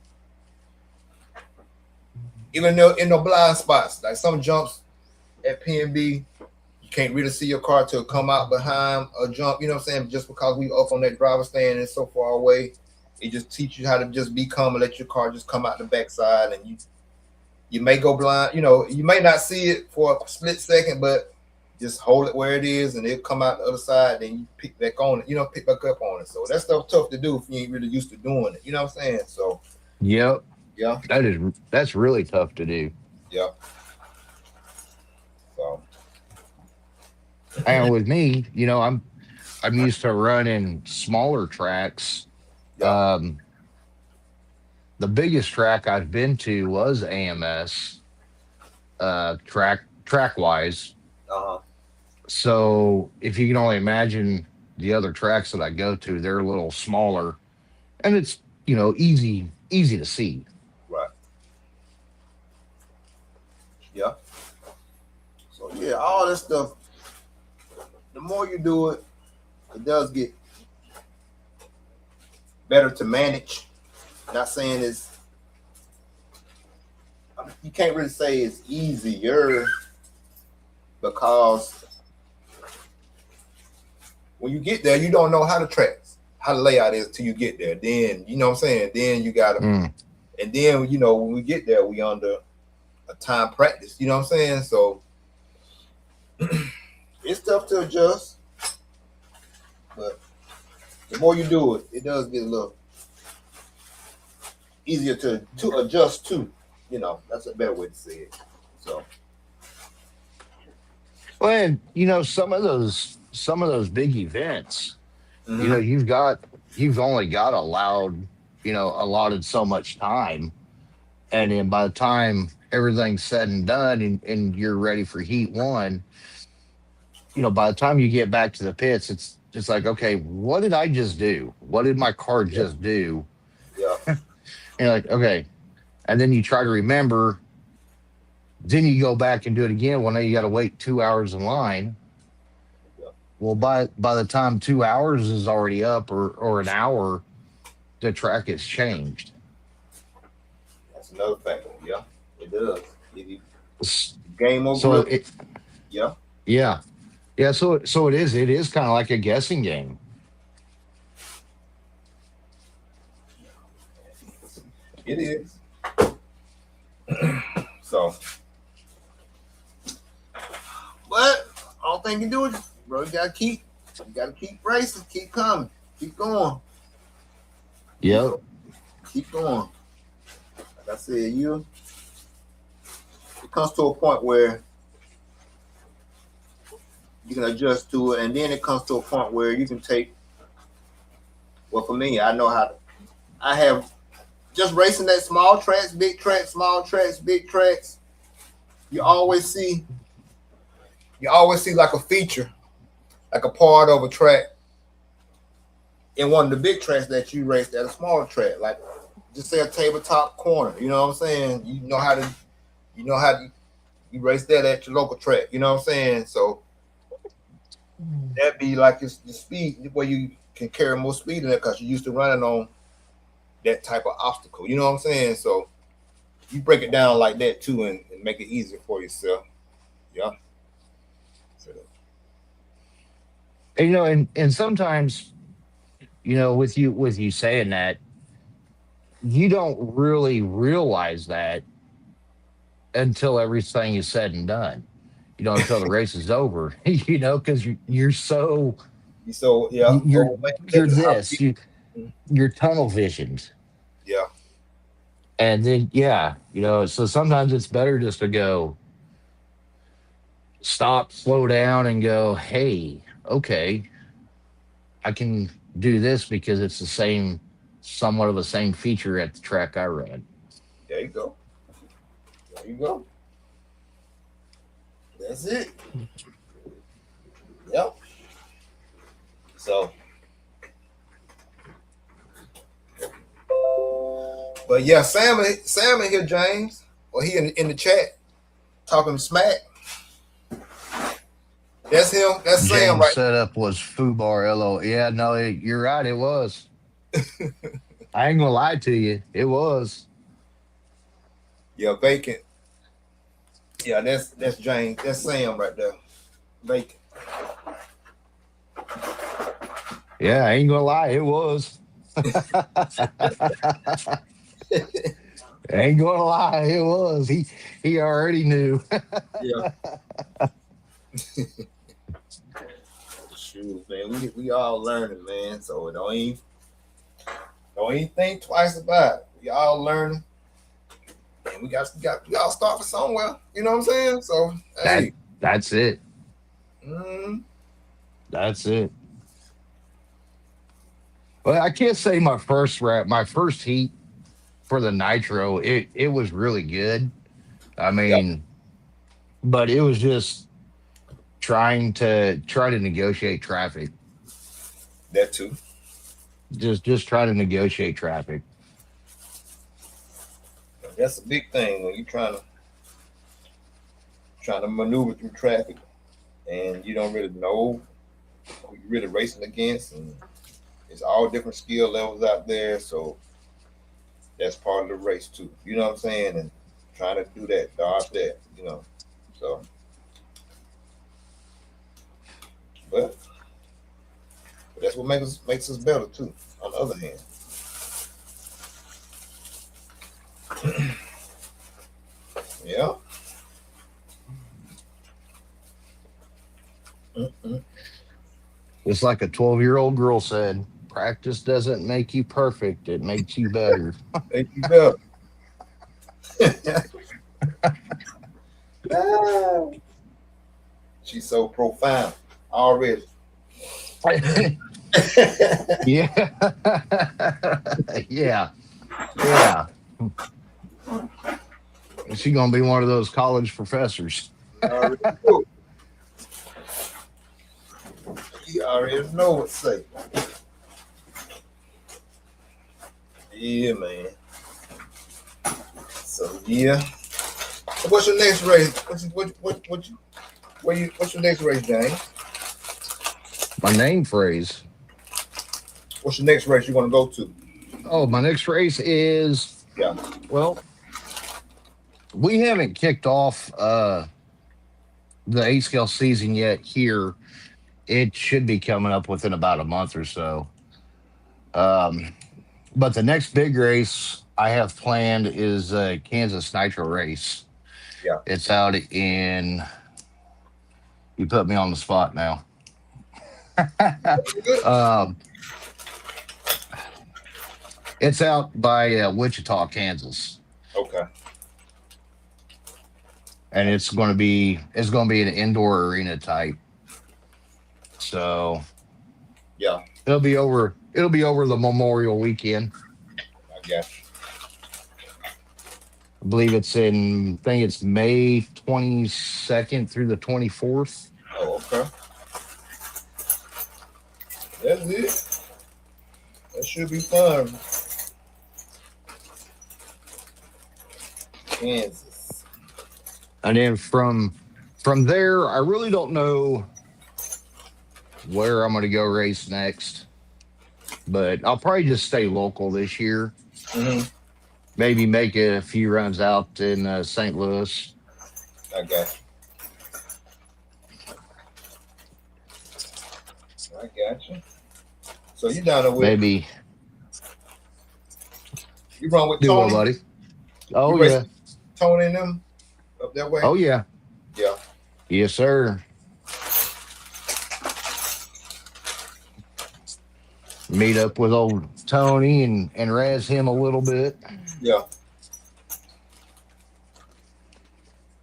even though in the blind spots, like some jumps at PNB, you can't really see your car till come out behind a jump. You know what I'm saying? Just because we up on that driver stand and it's so far away, it just teaches you how to just be calm and let your car just come out the backside, and you may go blind. You know, you may not see it for a split second, but just hold it where it is, and it'll come out the other side. Then you pick back on it. You know, pick back up on it. So that stuff tough to do if you ain't really used to doing it. You know what I'm saying? So Yep. yeah, That's really tough to do. yeah. So And with me, I'm used to running smaller tracks. yeah, Um, the biggest track I've been to was AMS, track wise. uh-huh. So if you can only imagine the other tracks that I go to, they're a little smaller, and it's easy to see. Right. Yeah. So yeah, all this stuff more you do it, it does get better to manage. Not saying you can't really say it's easier, because when you get there, you don't know how the layout is till you get there. Then you know what I'm saying. Then you gotta, and then when we get there, we under a time practice. You know what I'm saying. So it's tough to adjust, but the more you do it, it does get a little easier to adjust to. That's a better way to say it. So, well, and some of those big events, you've only got allotted so much time, and then by the time everything's said and done, and you're ready for heat one, by the time you get back to the pits, it's like, okay, what did I just do? What did my car just do? yeah, And you're like, okay. And then you try to remember, then you go back and do it again. Well, now you got to wait 2 hours in line. Yeah. Well, by the time 2 hours is already up, or an hour, the track has changed. That's another factor. Yeah, it does. Game over. So yeah. So it is kind of like a guessing game. It is. So, but all thing you do is, bro, you gotta keep racing, keep coming, keep going. Yep. Keep going. Like I said, it comes to a point where you can adjust to it, and then it comes to a point where you can take. Well, for me, I have just racing that small tracks, big tracks, small tracks, big tracks. You always see like a feature, like a part of a track in one of the big tracks that you raced at a smaller track, like just say a tabletop corner. You know what I'm saying? You know how you race that at your local track. You know what I'm saying? So that'd be like it's the speed where you can carry more speed in it because you're used to running on that type of obstacle. You know what I'm saying? So you break it down like that too, and make it easier for yourself. Yeah. So, and sometimes, with you saying that, you don't really realize that until everything is said and done. Until the race is over. Because you're so yeah. You're tunnel visioned. Yeah. And then so sometimes it's better just to go stop, slow down, and go, hey, okay, I can do this because it's somewhat of the same feature at the track I run. There you go. That's it. Yep. So, but yeah, Sam here, James. Well, he in the chat talking smack. That's him. That's James' Sam, right? Setup was Fubar LO. Yeah, no, you're right. It was. I ain't gonna lie to you. It was. Yeah, vacant. Yeah, that's James. That's Sam right there. Vacant. Yeah, I ain't gonna lie. It was. I ain't gonna lie. It was. He already knew. Yeah. Shoot, man. We all learning, man. So don't even think twice about it. We all learning. And we got to start from somewhere. You know what I'm saying? So hey. That's it. Mm-hmm. That's it. Well, I can't say my first heat for the Nitro, it was really good. I mean, but it was just trying to negotiate traffic. That too. Just try to negotiate traffic. That's a big thing when you're trying to maneuver through traffic and you don't really know who you're really racing against, and it's all different skill levels out there. So that's part of the race too. You know what I'm saying? And trying to do that, dodge that. So, but that's what makes us better too. On the other hand, yeah. Mm-mm. It's like a 12-year-old girl said, practice doesn't make you perfect, it makes you better. Make you better. Ah, she's so profound already. Yeah. Yeah. Yeah. She's going to be one of those college professors. Already know. You already know what to say. Yeah, man. So yeah. So what's your next race? What's your next race, James? My name phrase. What's your next race you want to go to? Oh, my next race is, Yeah. well, we haven't kicked off the 8 scale season yet here. It should be coming up within about a month or so. But the next big race I have planned is a Kansas Nitro race. Yeah. It's out in, you put me on the spot now. um, it's out by Wichita, Kansas, Okay. and it's going to be an indoor arena type. So Yeah. it'll be over the Memorial weekend. I got you. I believe I think it's May 22nd through the 24th. Oh, okay. That's it. That should be fun. Kansas. And then from there, I really don't know where I'm going to go race next, but I'll probably just stay local this year. Mm-hmm. Maybe make a few runs out in St. Louis. I got you. I got you. So you down there with Maybe you run with do what, Tony? buddy? Oh You yeah. race Tony and them up that way? Oh yeah. Yeah. Yes, sir. Meet up with old Tony and razz him a little bit. Yeah.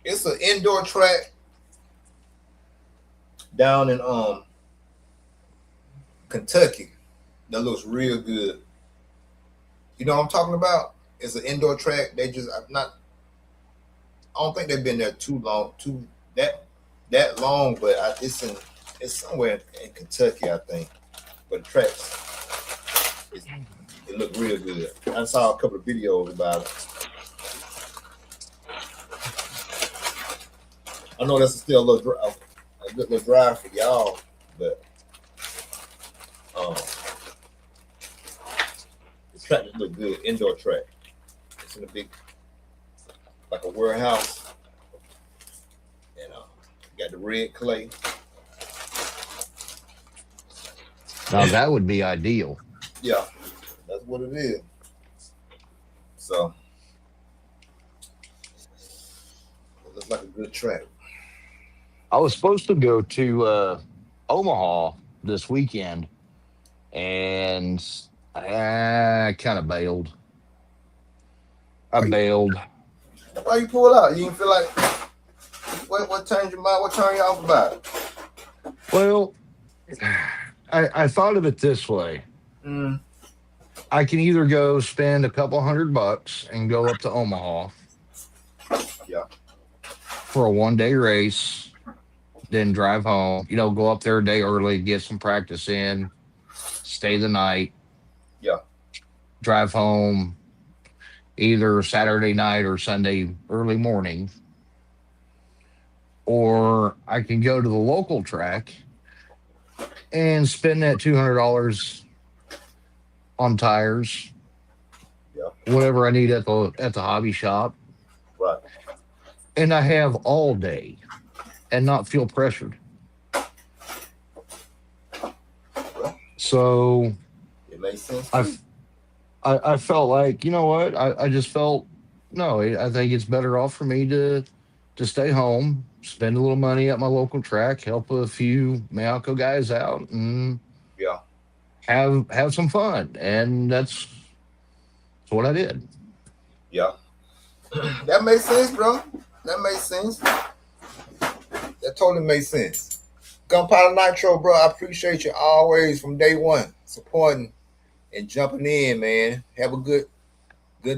It's an indoor track down in Kentucky that looks real good. You know what I'm talking about? It's an indoor track. I don't think they've been there too long, but it's somewhere in Kentucky, I think. But the tracks, it looked real good. I saw a couple of videos about it. I know that's still a good little drive for y'all, but the track just look good. Indoor track. It's in a big, like a warehouse, and got the red clay. Now that would be ideal. Yeah, that's what it is. So it looks like a good track. I was supposed to go to Omaha this weekend, and I kind of bailed. I bailed. Why you pull out? You didn't feel like what turned your mind? What turned you off about it? Well, I thought of it this way. Mm. I can either go spend a couple $100 and go up to Omaha. Yeah. For a 1-day race, then drive home. Go up there a day early, get some practice in, stay the night. Yeah. Drive home either Saturday night or Sunday early morning. Or I can go to the local track and spend that $200 on tires, Yeah. whatever I need at the hobby shop, Right. and I have all day and not feel pressured. Well, So it makes sense I, too. I felt like, you know what? I just felt, no, I think it's better off for me to stay home, spend a little money at my local track, help a few Mayalco guys out, and Yeah. have some fun. And that's what I did. Yeah. That makes sense, bro. That makes sense. That totally makes sense. Gunpowder Nitro, bro. I appreciate you always from day one supporting and jumping in, man. Have a good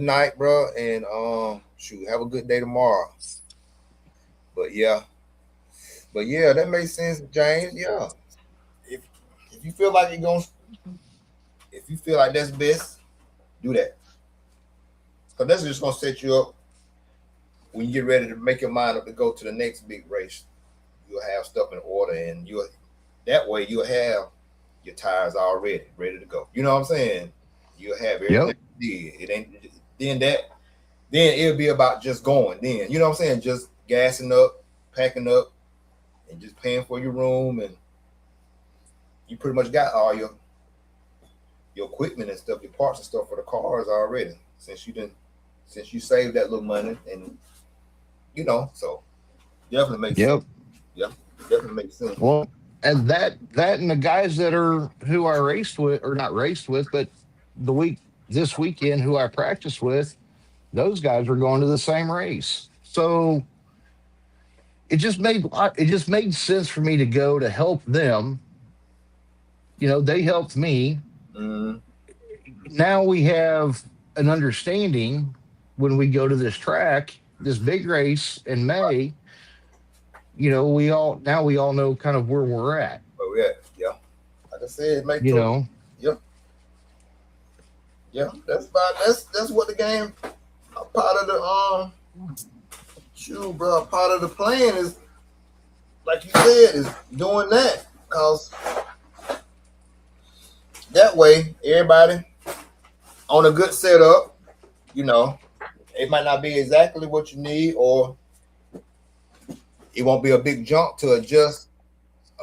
night, bro, and shoot, have a good day tomorrow. But yeah, that makes sense, James. Yeah, if if you feel like you're going, if you feel like that's best, do that. Cause that's just gonna set you up when you get ready to make your mind up to go to the next big race. You'll have stuff in order, and you'll that way you'll have your tires already ready to go. You know what I'm saying? You'll have everything Yep. you did. It ain't then that then it'll be about just going. Then you know what I'm saying? Just gassing up, packing up, and just paying for your room, and you pretty much got all your equipment and stuff, your parts and stuff for the cars already. Since you saved that little money, and so definitely makes sense. Yep. Yeah, definitely makes sense. Well, and that and the guys that are who I raced with, or not raced with, but this weekend who I practiced with, those guys were going to the same race. So it just made sense for me to go to help them. They helped me. Mm, Now we have an understanding when we go to this track, this big race in May. We all know kind of where we're at. but yeah, like I said, it make You total. know, Yeah, yeah. That's what the game. A part of the shoot, bro. A part of the plan is, like you said, is doing that, cause that way everybody on a good setup. You know, it might not be exactly what you need, or it won't be a big jump to adjust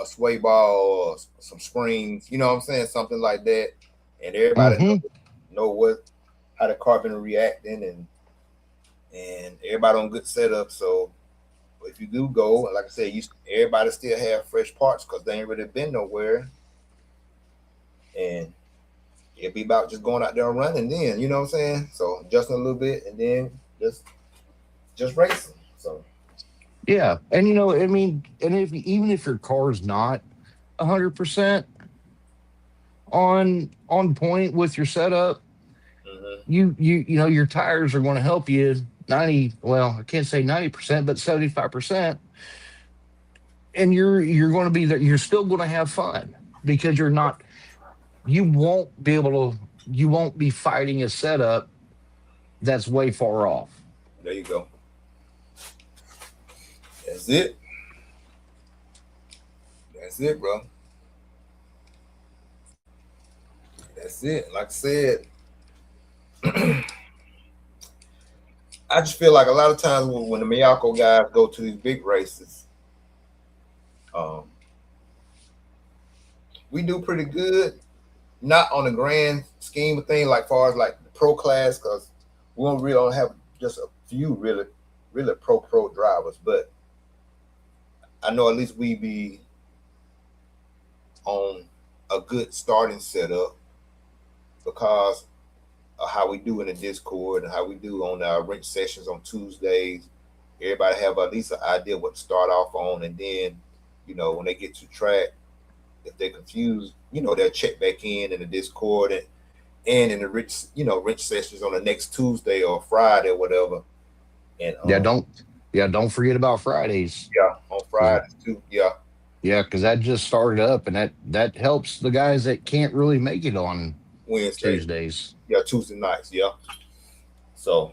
a sway ball or some springs. You know what I'm saying? Something like that, and everybody hmm know how the car been reacting, and everybody on good setup. So if you do go, like I said, everybody still have fresh parts because they ain't really been nowhere, and it'll be about just going out there and running. Then you know what I'm saying? So adjusting a little bit, and then just racing. So yeah, and I mean, and if even if your car's not 100% on point with your setup, mhm. your tires are going to help you 90. Well, I can't say 90%, but 75%, and you're going to be there. You're still going to have fun because you won't be able to. You won't be fighting a setup that's way far off. There you go. That's it. That's it, bro. That's it. Like I said, I just feel like a lot of times when the Miyako guys go to these big races, um, we do pretty good. Not on the grand scheme of things, like far as like the pro class, because we don't really have just a few really pro drivers. But I know at least we be on a good starting setup because of how we do in the Discord and how we do on our wrench sessions on Tuesdays. Everybody have at least an idea what to start off on, and then when they get to track, if they're confused, they'll check back in the Discord and in the wrench sessions on the next Tuesday or Friday or whatever. And Yeah, don't forget about Fridays. yeah, on Yeah, Fridays too. Yeah, yeah, because that just started up, and that helps the guys that can't really make it on Wednesday. Tuesdays. Yeah, Tuesday nights. Yeah. So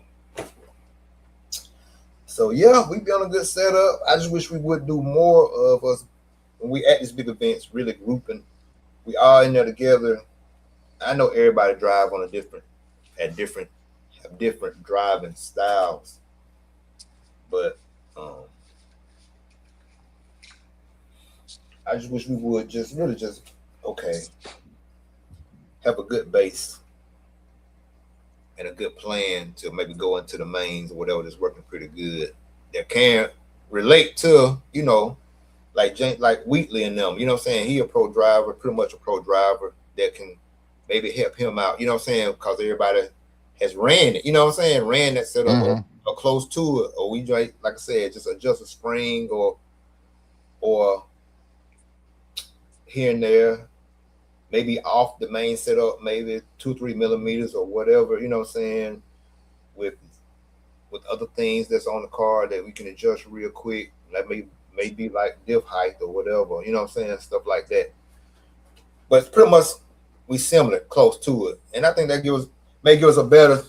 yeah, we be on a good setup. I just wish we would do more of us when we at these big events, really grouping we all in there together. I know everybody drive on have different driving styles, but um, I just wish we would just really just okay have a good base and a good plan to maybe go into the mains or whatever that's working pretty good that can relate to like Wheatley and them. You know what I'm saying? He a pro driver, pretty much a pro driver that can maybe help him out. You know what I'm saying? Because everybody has ran it. You know what I'm saying? Ran that setup or close to it, or we like I said, just adjust a spring or here and there, maybe off the main setup, maybe 2-3 millimeters or whatever. You know what I'm saying? With other things that's on the car that we can adjust real quick. Like maybe like diff height or whatever. You know what I'm saying? Stuff like that. But pretty much we similar, close to it, and I think that may give us a better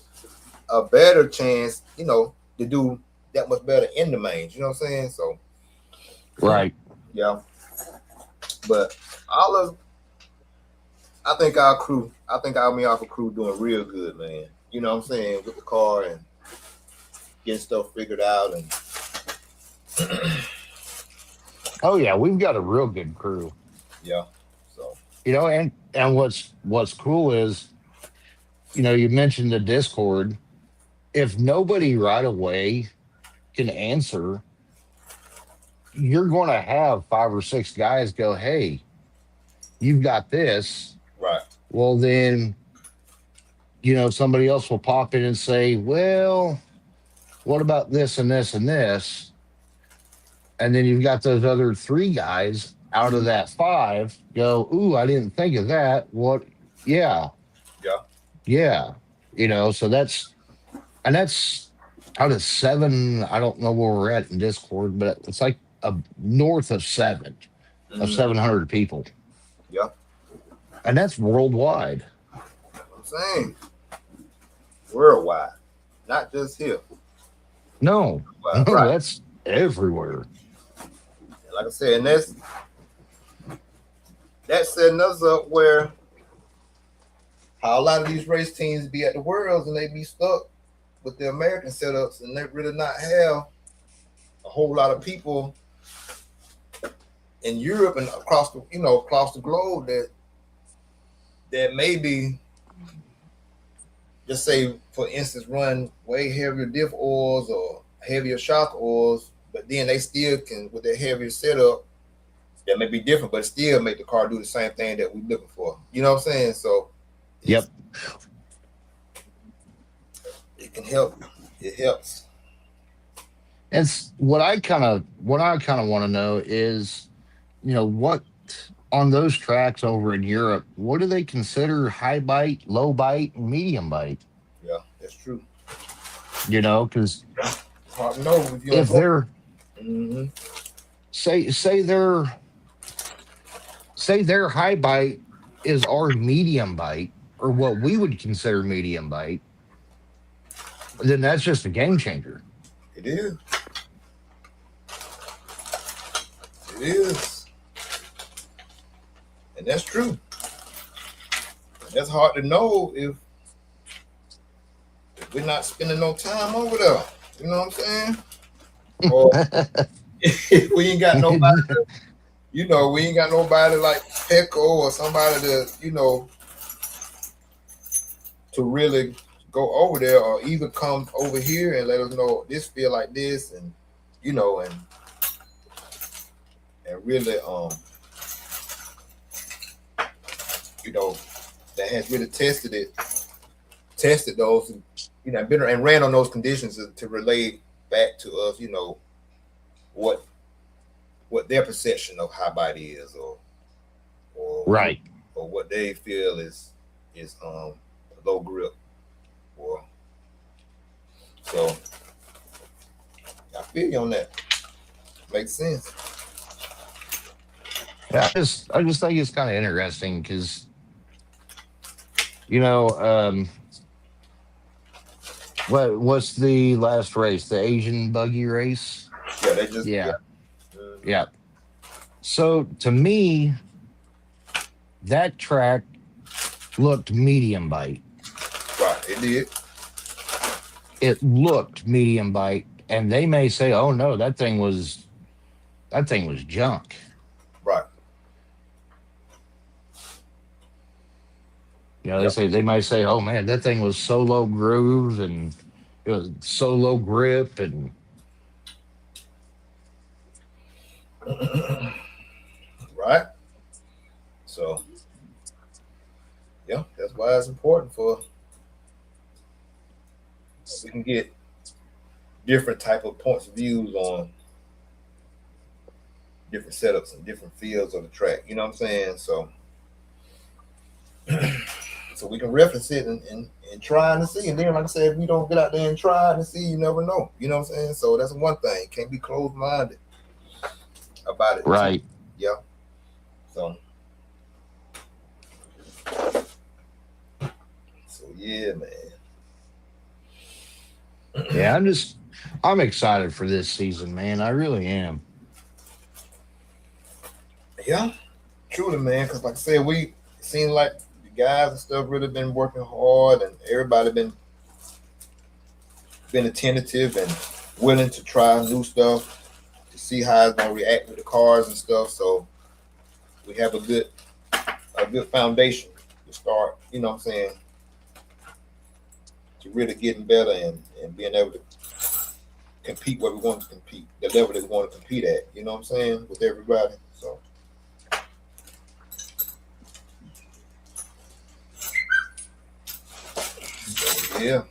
chance, to do that much better in the mains. You know what I'm saying? So, right, yeah. But I think our Miata crew doing real good, man. You know what I'm saying, with the car and getting stuff figured out and. Oh yeah, we've got a real good crew. Yeah. So and what's cool is, you mentioned the Discord. If nobody right away can answer, you're going to have 5 or 6 guys go, "Hey, you've got this." Right. Well, then, somebody else will pop in and say, "Well, what about this and this and this?" And then you've got those other 3 guys out of that 5 go, "Ooh, I didn't think of that." What? Yeah. Yeah. So that's out of 7. I don't know where we're at in Discord, but it's like north of 700 people. Yeah. And that's worldwide. I'm saying worldwide, not just here. No, right. That's everywhere. Like I said, and that's setting us up where how a lot of these race teams be at the Worlds and they be stuck with the American setups and they really not have a whole lot of people in Europe and across the globe that maybe, just say for instance, run way heavier diff oils or heavier shock oils, but then they still can, with their heavier setup, that may be different, but still make the car do the same thing that we're looking for. You know what I'm saying? So yep, it can help. It helps. It's what I kind of want to know is, what on those tracks over in Europe, what do they consider high bite, low bite, and medium bite? Yeah, that's true. Because hard to know if they're mm-hmm. say their high bite is our medium bite, or what we would consider medium bite, then that's just a game changer. It is. It is. And that's true. That's hard to know if we're not spending no time over there. You know what I'm saying? Or if we ain't got nobody, we ain't got nobody like Pecco or somebody to really go over there, or either come over here and let us know this feel like this, and and really that has really tested those, been and ran on those conditions to relay back to us, what their perception of high body is, or right, or what they feel is low grip, or so. I feel you on that. Makes sense. Yeah, I just think it's kind of interesting because, what's the last race? The Asian buggy race? Yeah, they just yeah. So to me, that track looked medium bite. Right, it did. It looked medium bite, and they may say, "Oh no, that thing was junk." Right. You know, Yep. they might say, "Oh man, that thing was so low groove and it was so low grip," and Right. So yeah, that's why it's important for we can get different type of points of views on different setups and different fields of the track. You know what I'm saying? So so we can reference it and trying to see. And then, like I said, if you don't get out there and try and see, you never know. You know what I'm saying? So that's one thing. Can't be closed minded about it too. right. Yeah. So yeah, man. Yeah, I'm excited for this season, man. I really am. Yeah, truly, man. Because like I said, we seem like the guys and stuff really been working hard, and everybody been attentive and willing to try new stuff to see how it's gonna react with the cars and stuff. So we have a good foundation to start. You know what I'm saying? To really getting better and being able to compete where we want to compete, the level that we want to compete at. You know what I'm saying? With everybody. So. Yeah.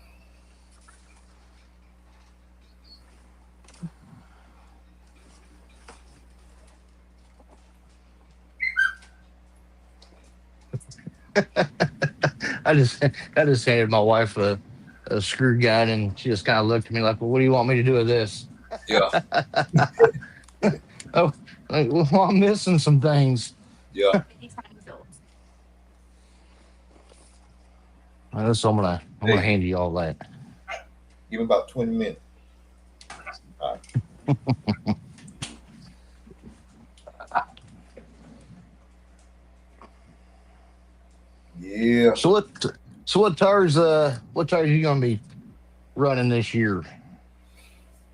I just handed my wife a screw gun, and she just kind of looked at me like, "Well, what do you want me to do with this?" Yeah. Oh, like, well, I'm missing some things. Yeah. So I'm gonna Hey, hand you all that. give me about 20 minutes. All right. Yeah. So what tires you gonna be running this year?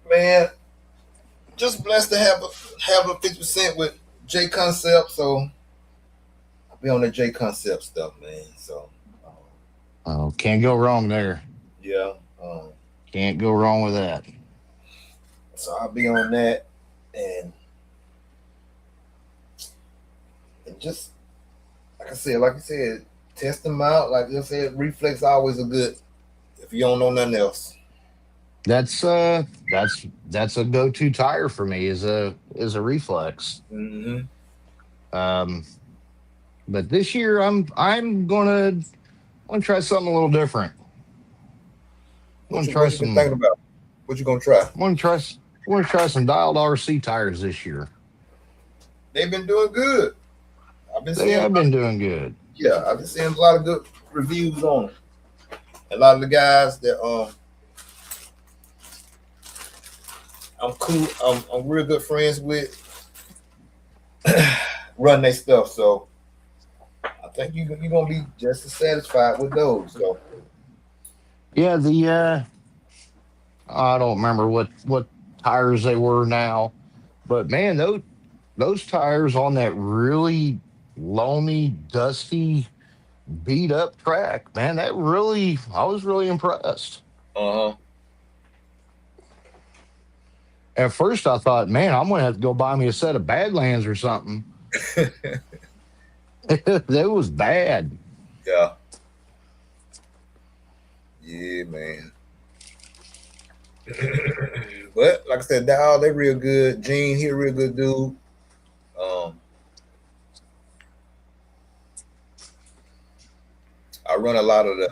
Man, just blessed to have a 50% with J Concept, so I'll be on the J Concept stuff, man. So Oh, can't go wrong there. yeah. Um, Can't go wrong with that. so I'll be on that and just like I said, test them out. Like I said, reflex always a good if you don't know nothing else. That's a go-to tire for me is a reflex. Mm-hmm. Um, but this year I'm gonna try something a little different. I'm gonna try What you been thinking about? What you gonna try? I'm gonna try s- I'm gonna try some dialed RC tires this year. They've been doing good. I've been They seeing, have been doing good. yeah, I've been seeing a lot of good reviews on it. A lot of the guys that I'm cool, I'm real good friends with, run their stuff. So I think you're gonna be just as satisfied with those. So Yeah, the I don't remember what tires they were now, but man, those tires on that really loamy, dusty, beat up track, man, that really I was really impressed. uh-huh. At first, I thought, man, I'm gonna have to go buy me a set of Badlands or something. That was bad. Yeah. Yeah, man. But like I said, they real good. Gene, he a real good dude. Um, I run a lot of the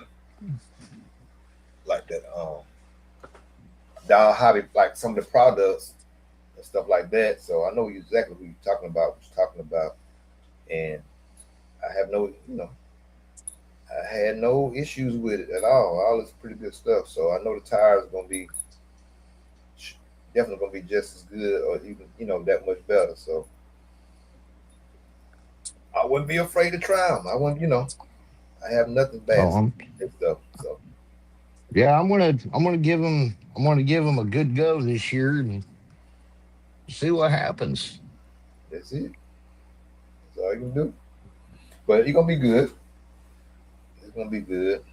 like that Down Hobby, like some of the products and stuff like that. So I know exactly who you're talking about, and I have no, I had no issues with it at all. All this pretty good stuff. So I know the tires are gonna be definitely gonna be just as good, or even that much better. So I wouldn't be afraid to try them. I wouldn't, I have nothing bad Oh, to say about stuff. So yeah, I'm gonna give him a good go this year and see what happens. that's it. That's all you can do. But you're gonna be good. It's gonna be good.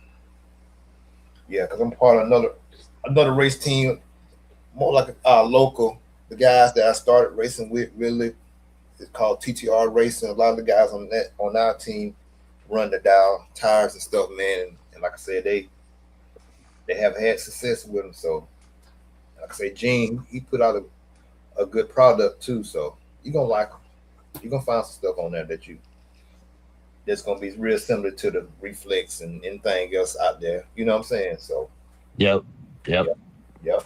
Yeah, because I'm part of another race team, more like local. The guys that I started racing with really is called TTR Racing. A lot of the guys on our team run the dial tires and stuff, man. And like I said, they have had success with them. So like I say, Gene, he put out a good product too. So you're gonna like them. You're gonna find some stuff on there that's gonna be real similar to the Reflex and anything else out there. You know what I'm saying? So Yep. Yep. yeah, yeah.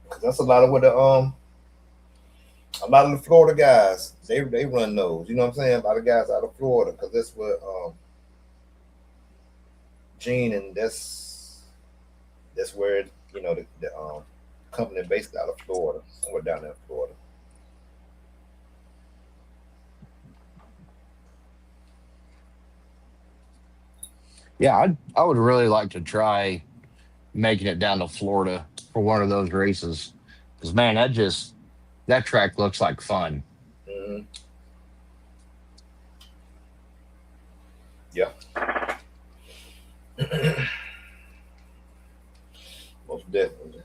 'Cause that's a lot of the Florida guys they run those. You know what I'm saying? A lot of guys out of Florida because that's what Gene and that's where the company based out of Florida, somewhere down there in Florida. Yeah, I would really like to try making it down to Florida for one of those races. Because man, that track looks like fun. Hmm. Yeah, most definitely.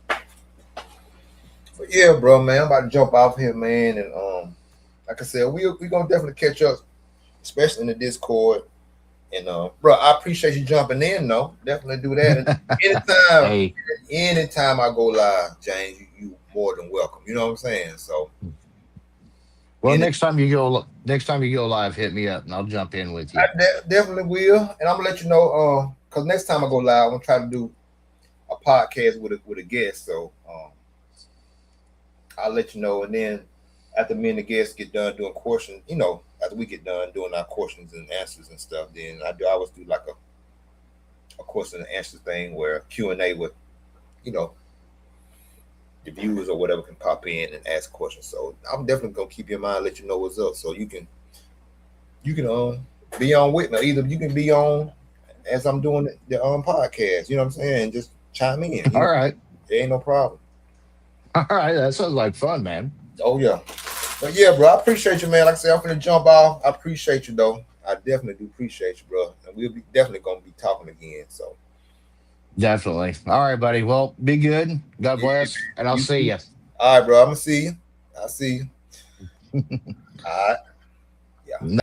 But yeah, bro, man, I'm about to jump off here, man, and like I said, we gonna definitely catch up, especially in the Discord. And bro, I appreciate you jumping in. No, definitely do that. And anytime, Hey, anytime I go live, James, you more than welcome. You know what I'm saying? So, well, any, next time you go live, hit me up and I'll jump in with you. definitely will. And I'm gonna let you know. Cause next time I go live, I'm gonna try to do a podcast with a guest. So, I'll let you know. And then after me and the guests get done doing questions, after we get done doing our questions and answers and stuff, then I always do like a question and answer thing where Q&A with you know the viewers or whatever can pop in and ask questions. So I'm definitely gonna keep your mind, let you know what's up, so you can be on with me. Either you can be on as I'm doing the podcast. You know what I'm saying? Just chime in. All right. There ain't no problem. All right. That sounds like fun, man. Oh yeah, but yeah, bro, I appreciate you, man. Like I said, I'm gonna jump off. I appreciate you though. I definitely do appreciate you, bro. And we'll be definitely gonna be talking again. So Definitely. All right, buddy. Well, be good. God yeah, bless. And I'll you see too. you. All right, bro. I'm gonna see you. I'll see you. All right. Yeah.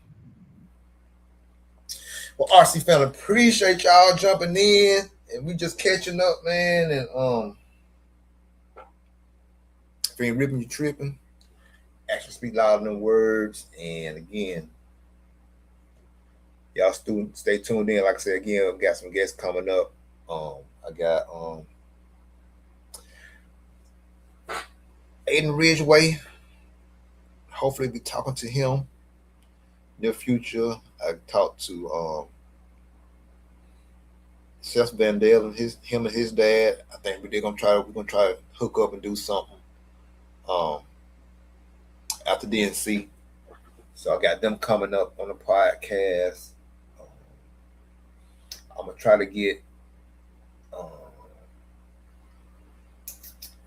Well, RC family, appreciate y'all jumping in, and we just catching up, man. And if you ain't ripping, you tripping. Actually, speak louder than words. And again, y'all stay tuned in. Like I said, again, we got some guests coming up. I got Aiden Ridgeway. Hopefully, be talking to him near future. I talked to Seth Vandell and him and his dad. I think we're gonna try to hook up and do something um after DNC. So I got them coming up on the podcast. Um, I'm gonna try to get um,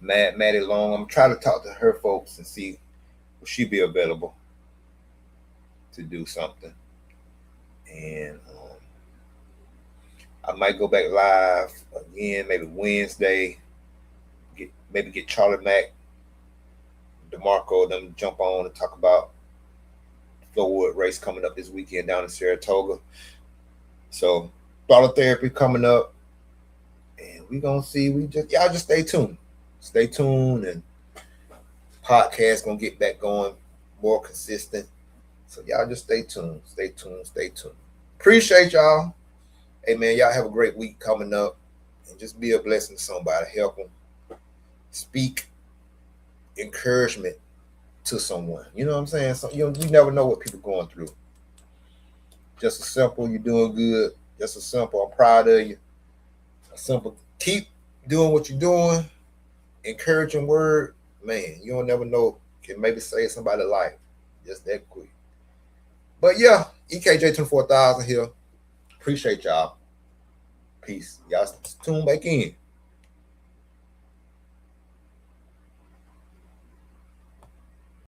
Maddie Long. I'm gonna try to talk to her folks and see will she be available to do something. And I might go back live again, maybe Wednesday. Maybe get Charlie Mack, DeMarco, them jump on and talk about the Flowwood race coming up this weekend down in Saratoga. So throttle therapy coming up, and we gonna see. Y'all just stay tuned, and podcast gonna get back going more consistent. So y'all just stay tuned. Appreciate y'all. Hey man, y'all have a great week coming up, and just be a blessing to somebody. Help them. Speak encouragement to someone. You know what I'm saying? So you never know what people going through. Just a simple, you're doing good. Just a simple, I'm proud of you. A simple, keep doing what you're doing. Encouraging word, man. You don't never know, can maybe save somebody's life. Just that quick. But yeah, EKJ 24,000 here. Appreciate y'all. Peace. Y'all tune back in.